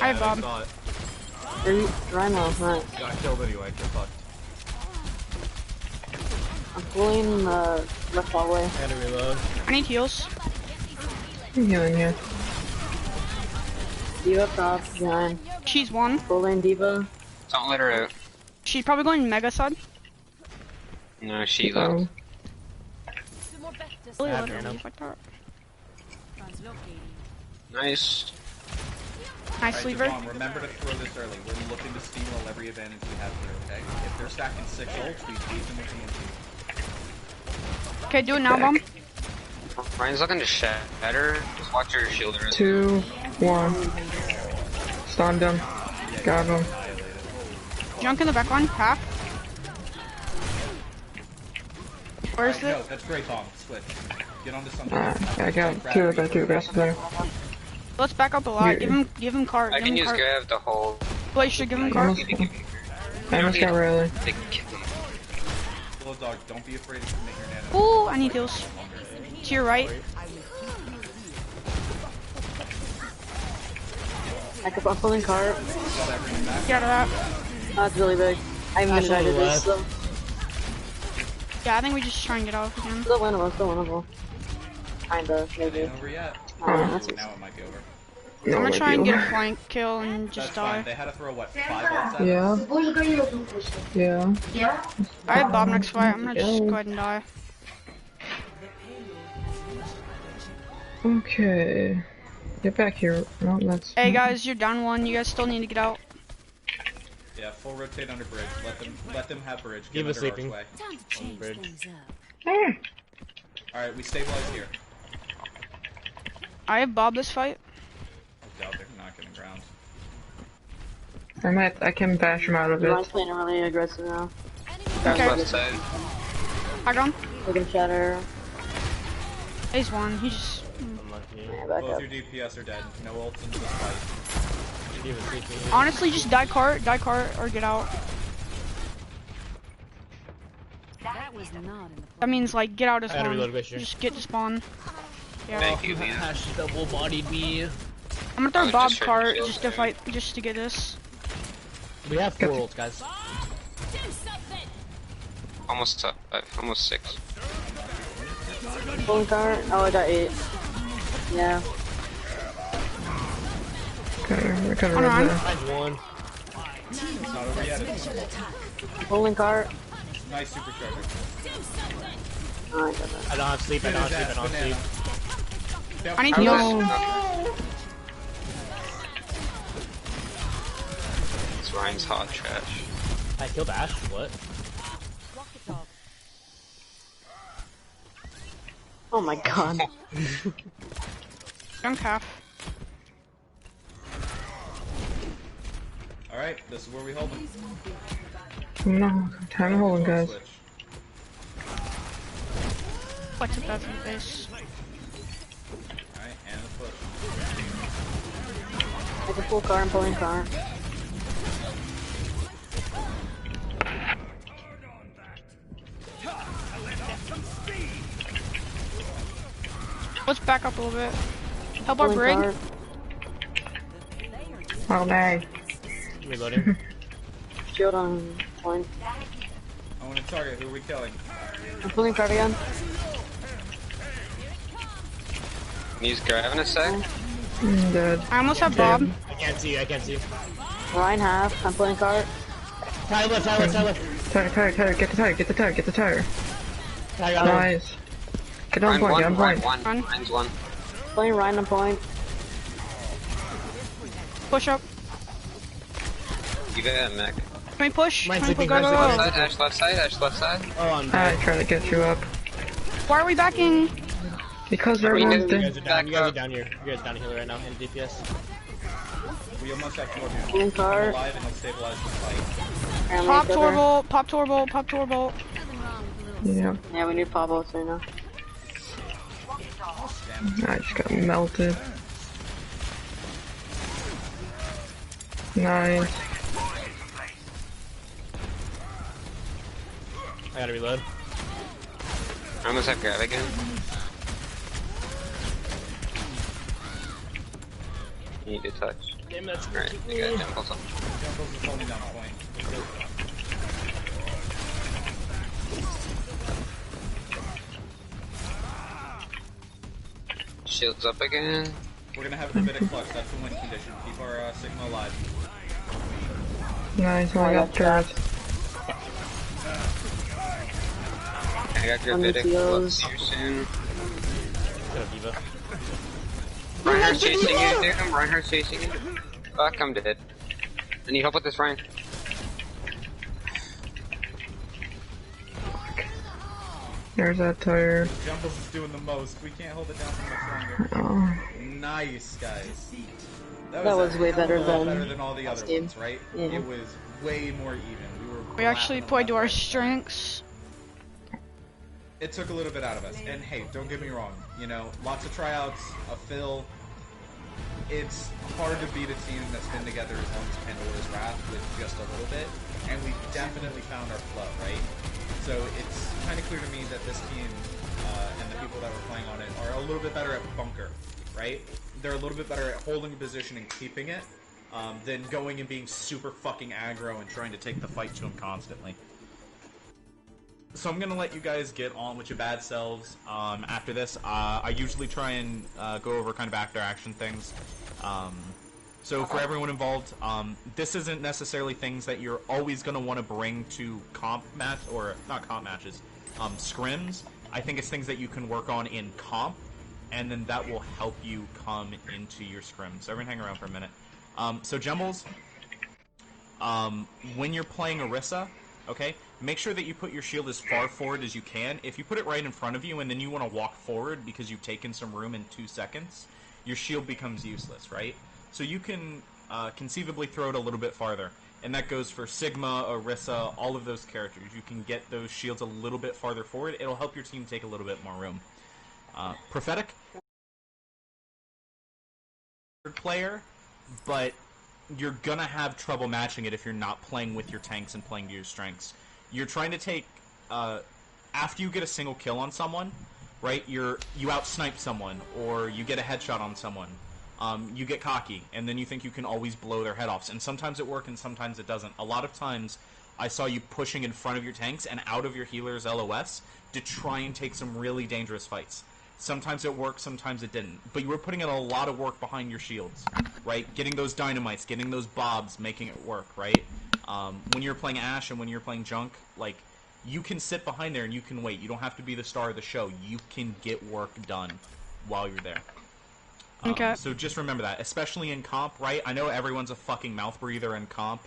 C: Hi,
B: Yeah,
C: Bob.
B: I saw it.
D: Rhino, right.
B: Got killed anyway, you're fucked.
D: I'm pulling left hallway.
F: I had to reload.
C: I need heals.
E: I'm healing you.
D: Diva top, behind.
C: She's one.
D: Pulling Diva.
A: Don't let her out.
C: She's probably going mega side.
A: No, she
E: Oh.
A: left.
C: Really
F: Yeah,
C: let her
F: random.
C: leave like that.
A: Nice.
C: Nice
B: Alright,
C: lever.
B: Devon, remember to throw this early. We're looking to steamroll every advantage we have here, okay? If they're stacking 6 ults, we beat them with EMP.
C: Okay, do it now, Bomb.
A: Ryan's looking to shatter. Just watch your shield.
E: 2, 1. Stunned him. Got him.
C: Junk in the back line. Half. Where's
B: Alright,
C: it?
B: no, that's great, Tom. Switch. Get onto something.
E: I got two of the aggressive there.
C: Let's back up a lot. Give him cart.
A: I
C: Give
A: can
C: him
A: use
C: cart.
A: grab to hold.
C: Wait, should give him cart.
E: I almost got Riley.
B: Bulldog, don't be afraid to commit your nano.
C: Ooh, I need heals. To your right.
D: I'm pulling cart.
C: Get out of that.
D: That's really big. I haven't been ready to this, so.
C: Yeah, I think we just try and get out if we can.
D: Still winnable, still winnable. Kinda, maybe.
B: Ain't over yet.
D: That's
B: Now it might be over.
C: I'm gonna try and get a flank kill and just
B: That's fine.
C: die.
B: They had to throw, what, 5 ults at us?
E: Yeah. Yeah.
C: I have Bob next fight. I'm gonna just go ahead and die.
E: Okay. Get back here. No, that's.
C: Hey guys, you're down one. You guys still need to get out.
B: Yeah, full rotate under bridge. Let them have bridge. Get
F: Keep us
B: under our
F: sleeping.
B: way.
G: Time to change
F: Bridge.
G: things up.
B: Alright, we stabilize here.
C: I have Bob this fight.
B: I doubt they're not getting ground.
E: I can bash him out of
D: Ryan's
E: it.
D: playing really aggressive now.
C: Okay.
A: Left side.
C: I got him.
D: We can shatter.
C: He's one. He just.
F: Unlucky.
D: Yeah, back
B: Both
D: up.
B: your DPS are dead. No ults into this fight.
F: He was sleeping.
C: Honestly, just die cart, or get out.
G: That was not in the
C: That means like get out of
F: I gotta
C: spawn.
F: reload Glacier.
C: Just get to spawn. Yeah.
A: Thank you, man.
F: Ash double bodied me.
C: I'm gonna throw
A: Oh,
C: Bob
A: just
C: cart
A: shield
C: just to
A: there.
C: fight, just to get this.
F: We have 4 ults, guys.
A: Almost 5. Almost 6.
D: Pulling cart. Oh, I got 8. Yeah.
E: Okay, we're kind of
C: Hold on.
E: right
F: Mine's 1.
B: It's not over yet.
D: Pulling cart.
B: Nice supercharger.
D: Oh, I got that.
F: I don't have sleep. I don't have sleep. I don't have sleep.
C: I need
A: I'm
C: heals.
A: not- It's Ryan's hot trash.
F: I killed Ash. What?
D: Oh my god.
C: Junk half.
B: Alright, this is where we hold them.
E: there. No, time holding, guys.
B: Switch.
C: Flex it back in the face.
B: Alright, and the push.
D: I can pull cart and pulling cart.
C: Let's back up a little bit. Help our
D: Pulling
C: brig.
D: cart.
E: Oh, man.
F: Reloading.
D: Shield on point.
B: I want to target. Who are we killing?
D: I'm pulling card again.
A: He's grabbing a sec.
E: Dead.
C: I almost have Bob.
F: I can't see you, I can't see you.
D: Ryan half. I'm pulling card.
F: Tire left, tire left, tire left.
E: Tire, get the tire, get the tire, get the tire.
F: Tire got him.
E: Nice. Get on point, get on point.
A: One. Ryan's one.
D: Pulling Ryan on point.
C: Push up.
A: You got it, Mac.
C: Can we push?
F: Mine's
C: Can we
F: sleeping,
C: go, go,
F: mine's
C: go?
F: sleeping.
A: Ash left side, Ash left side.
F: Oh, I'm
E: I
F: dead.
E: try to get you up.
C: Why are we backing?
E: Because
A: We
E: everyone's
A: did-
F: You guys are down, you guys are
A: up.
F: down here. You guys are down here right now in DPS.
B: We almost have 4 dudes.
D: Pulling
B: I'm
D: card.
B: alive and I'll stabilize the fight.
D: And
C: Pop
D: we cover.
C: Torbolt, pop Torbolt, pop Torbolt.
E: Yeah.
D: Yeah, we need Pablo right now.
E: I just got melted. Nice.
F: I gotta reload.
A: I almost have grab again. You need to touch.
F: Damn, that's
A: Alright, we got dimples on.
B: Jumples is holding down point.
A: Shields up again.
B: We're gonna have a bit of clutch. That's the win condition. Keep our Sigma alive.
E: Nice, I got turrets.
A: I got
D: On the
A: gravitic.
D: heels.
A: Let's see you soon.
F: Got a diva.
A: Reinhardt's chasing you, dude. Reinhardt's chasing you. Fuck, I'm dead. I need help with this, Ryan.
E: There's that tire.
B: Jumbles is doing the most. We can't hold it down for much longer.
E: Oh.
B: Nice, guys.
D: That was way better
B: a lot
D: than
B: better than all the other
D: game.
B: ones, right?
D: Yeah.
B: It was way more even.
C: We actually
B: blasting them
C: played to
B: left,
C: our
B: right.
C: strengths.
B: It took a little bit out of us. And hey, don't get me wrong. You know, lots of tryouts, a fill. It's hard to beat a team that's been together as long as Pandora's Wrath with just a little bit. And we definitely found our flow, right? So it's kind of clear to me that this team and the people that were playing on it are a little bit better at bunker, right? They're a little bit better at holding a position and keeping it than going and being super fucking aggro and trying to take the fight to them constantly. So I'm gonna let you guys get on with your bad selves after this. I usually try and go over kind of after action things. So for everyone involved, this isn't necessarily things that you're always gonna want to bring to comp match or not comp matches, scrims. I think it's things that you can work on in comp, and then that will help you come into your scrims. So everyone hang around for a minute. So Jumbles, when you're playing Orisa, okay, make sure that you put your shield as far forward as you can. If you put it right in front of you and then you want to walk forward because you've taken some room in 2 seconds, your shield becomes useless, right? So you can conceivably throw it a little bit farther. And that goes for Sigma, Orisa, all of those characters. You can get those shields a little bit farther forward. It'll help your team take a little bit more room. Prophetic player, but you're gonna have trouble matching it if you're not playing with your tanks and playing to your strengths. You're trying to take after you get a single kill on someone, right? You out-snipe someone, or you get a headshot on someone. You get cocky, and then you think you can always blow their head off. And sometimes it works, and sometimes it doesn't. A lot of times, I saw you pushing in front of your tanks and out of your healer's LOS to try and take some really dangerous fights. Sometimes it worked, sometimes it didn't. But you were putting in a lot of work behind your shields, right? Getting those dynamites, getting those bobs, making it work, right? When you're playing Ashe and when you're playing Junk, like, you can sit behind there and you can wait. You don't have to be the star of the show. You can get work done while you're there.
C: Okay.
B: So just remember that, especially in comp, right? I know everyone's a fucking mouth breather in comp.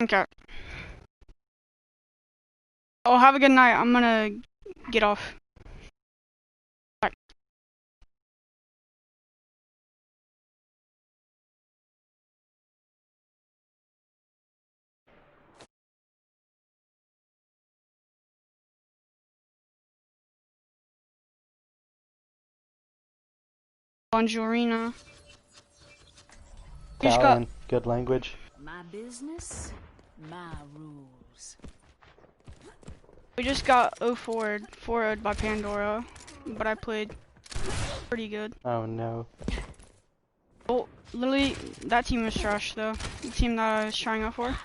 C: Okay. Oh, have a good night. I'm gonna get off. Bye. Bonjourina. You just got
J: Italian, good language.
G: My business, my rules.
C: We just got 4'd by Pandora, but I played pretty good.
J: Oh no.
C: Well, literally, that team was trash though. The team that I was trying out for.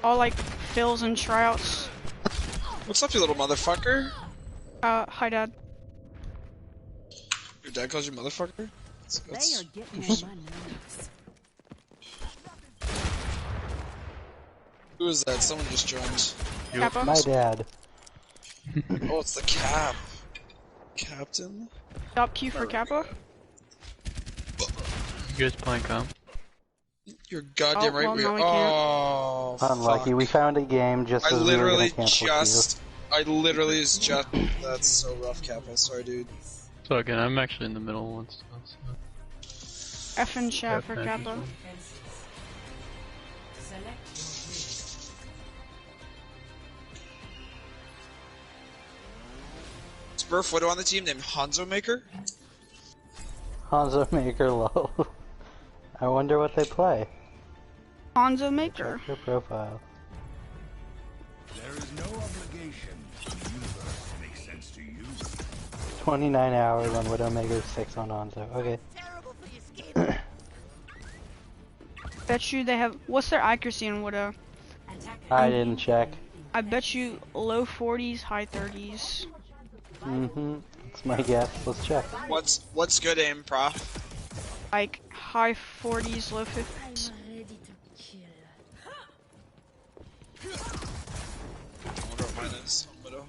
C: All like fills and tryouts.
K: What's up, you little motherfucker?
C: Hi, Dad.
K: Your dad calls you motherfucker?
G: They are getting on my nerves.
K: Who is that? Someone just joined.
C: Kappa.
J: My dad.
K: Oh, it's the Cap. Captain?
C: Stop Q for Kappa.
A: You guys playing comp?
K: You're goddamn
C: Oh,
K: right
C: well,
K: we
C: now
K: are.
C: we can't.
K: Oh,
J: Unlucky.
K: fuck.
J: We found a game just
K: I
J: as we were
K: literally
J: gonna cancel
K: just. That's so rough, Kappa. Sorry, dude.
A: So again, I'm actually in the middle once. So.
C: F and chat for
A: Yeah,
C: Kappa.
K: Smurf Widow on the team named Hanzo Maker?
J: Hanzo Maker low. I wonder what they play.
C: Hanzo Maker.
J: Check their profile.
I: There is no obligation to the universe to make sense to you.
J: 29 hours on Widowmaker, 6 on Hanzo. Okay.
C: Bet you they have. What's their accuracy in Widow?
J: I didn't check.
C: I bet you low 40s, high 30s.
J: Mm-hmm. That's my guess. Let's check.
K: What's good aim, prof?
C: Like high 40s, low 50s.
K: I wonder what mine is. Widow.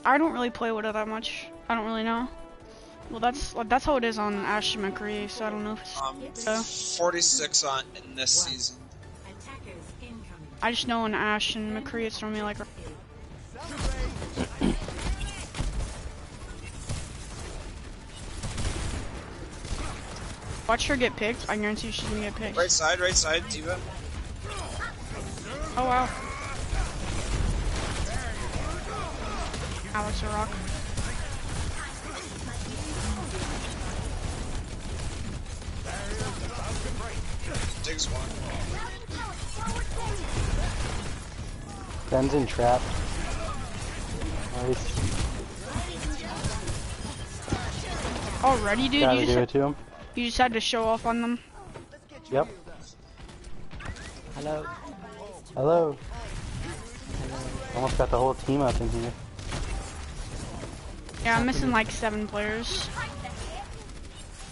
C: I don't really play Widow that much. I don't really know. Well, that's how it is on Ash and McCree, so I don't know if it's
K: 46 on in this season.
C: I just know on Ash and McCree it's normally like. Watch her get picked. I guarantee you she's gonna get picked.
K: Right side, Diva.
C: Oh wow. Alex a rock.
K: Digs one.
J: Ben's in trap. Nice.
C: Already, dude.
J: Gotta do it to him.
C: You just had to show off on them.
J: Yep.
F: Hello.
J: Hello. Almost got the whole team up in here.
C: Yeah, I'm missing like 7 players.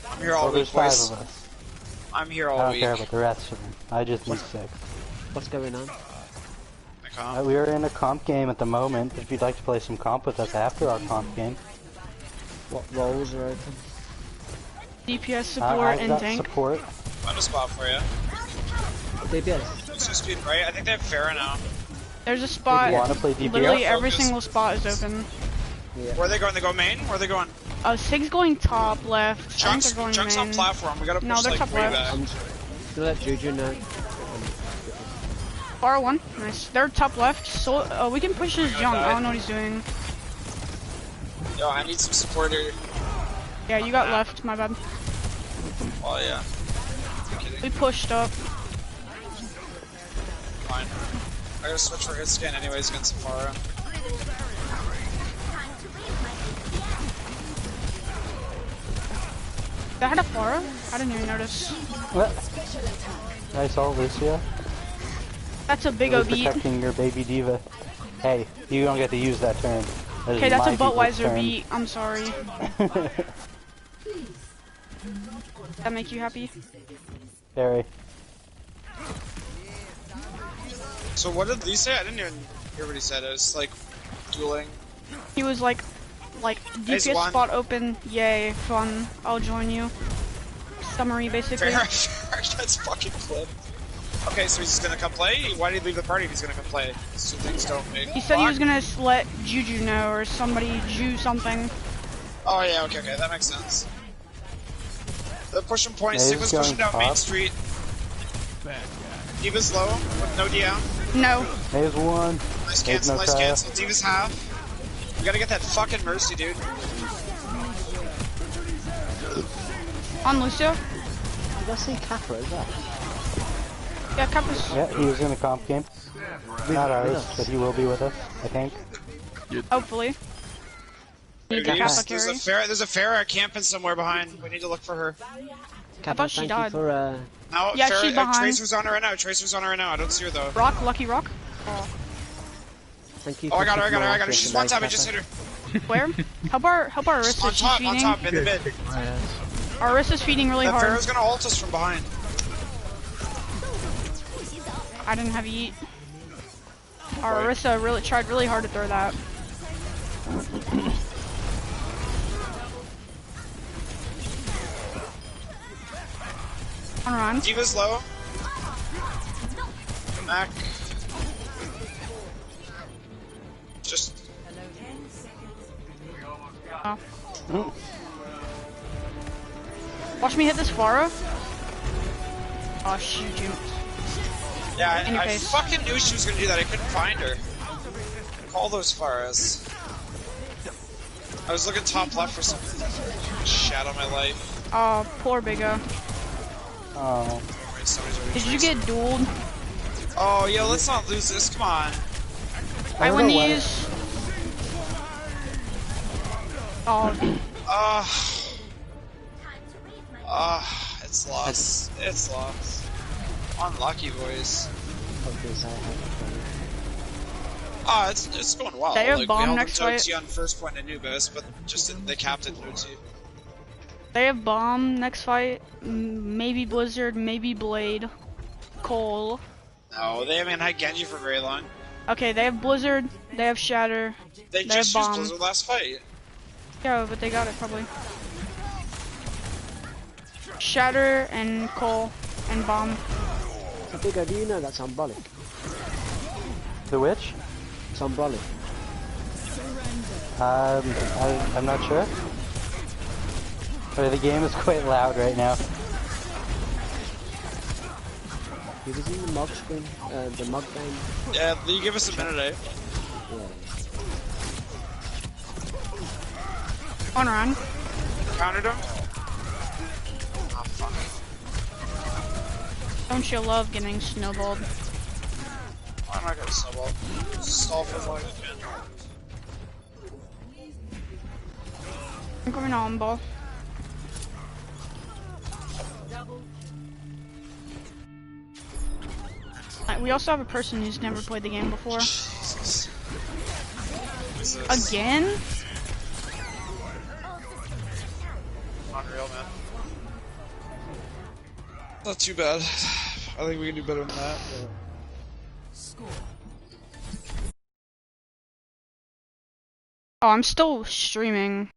K: I'm here all week,
J: there's 5
K: boys.
J: of us.
K: I'm here all
J: I don't
K: week.
J: care about the rest of them. I just need 6.
F: What's going on?
J: We are in a comp game at the moment. If you'd like to play some comp with us after our comp game.
F: What roles are open?
C: DPS support
J: I've
C: and
J: got
C: tank.
J: support.
K: Find a spot for you.
F: DPS.
K: Let's just speed right. I think they have Pharah now.
C: There's a spot.
J: You wanna play DPS?
C: Literally every
K: Focus.
C: single spot is open.
F: Yeah.
K: Where are they going? They go main? Where are they going?
C: Sig's going top left. I think
K: Chunks,
C: they're going
K: Chunks on
C: main.
K: platform. We gotta push
C: No, they're
K: like
C: top
K: way
C: left.
K: back.
F: I'm gonna let Juju know.
C: Bar 1. Nice. They're top left. So we can push his jump. I don't know what he's doing.
K: Yo, I need some support here.
C: Yeah, you got left. My bad.
K: Oh yeah.
C: We pushed up.
K: Fine. I gotta switch for his skin anyways against Safara.
C: They had a Pharah? I didn't even notice.
J: What? Nice ult, Lucia.
C: That's a big
J: Really
C: O beat.
J: protecting your baby diva. Hey, you don't get to use that term. That is
C: Okay, that's
J: my
C: a
J: people's
C: Buttweiser
J: term.
C: beat. I'm sorry. That make you happy?
J: Very.
K: So what did Lee say? I didn't even hear what he said. It was like dueling.
C: He was like
K: Nice
C: DPS
K: one.
C: spot open. Yay, fun. I'll join you. Summary, basically.
K: Fair, that's fucking clip. Okay, so he's just gonna come play? Why did he leave the party if he's gonna come play? So things don't make
C: He said he was gonna let Juju know, or somebody Ju something.
K: Oh yeah, okay, that makes sense. They're pushing point,
J: Yeah,
K: Sigma's
J: he's
K: pushing down
J: going
K: Main
J: top.
K: Street. Diva's low, with no DM.
C: No.
J: There's one.
K: Nice
J: There's
K: cancel,
J: no
K: nice
J: Kaya.
K: cancel. Diva's half. We gotta get that fucking Mercy, dude.
C: On Lucio?
F: Did I see Kappa as well?
C: Yeah, Kappa's.
J: Yeah, he was in a comp game. Not ours, but he will be with us, I think.
C: Hopefully. Need the Kappa carry.
K: There's a Pharah camping somewhere behind. We need to look for her.
C: I thought she died.
K: No,
C: yeah,
K: Pharah,
C: she's behind.
K: Tracer's on her right now. Tracer's on her right now. I don't see her though.
C: Rock, Lucky Rock. Oh.
L: Thank you.
K: Oh, I got her. She's one tap. I just hit her.
C: Where? Help our Arissa.
K: On top,
C: she's feeding.
K: on top, in the mid.
C: Our Arissa's feeding really hard.
K: Pharah's gonna ult us from behind.
C: I didn't have eat. Our Arissa tried really hard to throw that. Run.
K: D.Va's low. Back. Just.
C: Oh. Watch me hit this Pharah. Oh shoot, you.
K: Yeah, I fucking knew she was gonna do that. I couldn't find her. Call those Pharahs. I was looking top left for something. Shadow my life.
C: Oh, poor Bigga.
J: Oh.
C: Did you get dueled?
K: Oh, yo, let's not lose this. Come on.
C: I win these. Oh.
K: It's lost. It's lost. Unlucky, boys. It's going well.
C: They have
K: like,
C: bomb
K: we
C: next
K: held
C: fight.
K: OT on first point Anubis, but just they capped it in OT.
C: They have bomb next fight. Maybe Blizzard, maybe Blade, Cole.
K: No, they haven't had Genji for very long.
C: Okay, they have Blizzard. They have Shatter.
K: They
C: have
K: just used
C: bomb.
K: Blizzard last fight.
C: Yeah, but they got it probably. Shatter and Cole and bomb.
L: Bigger, do you know that's symbolic?
J: The witch?
L: Symbolic.
J: I'm not sure. But the game is quite loud right now.
L: He was in the mug screen, the mug game.
K: Yeah, you give us a minute, eh?
C: On run.
K: Countered him. Oh, fuck.
C: Don't you love getting snowballed?
K: I'm not gonna snowball. Just stall for as long as you can.
C: I'm going on ball. We also have a person who's never played the game before.
K: Jesus.
C: Again?
K: Unreal, man. Not too bad. I think we can do better than that.
C: Oh, I'm still streaming.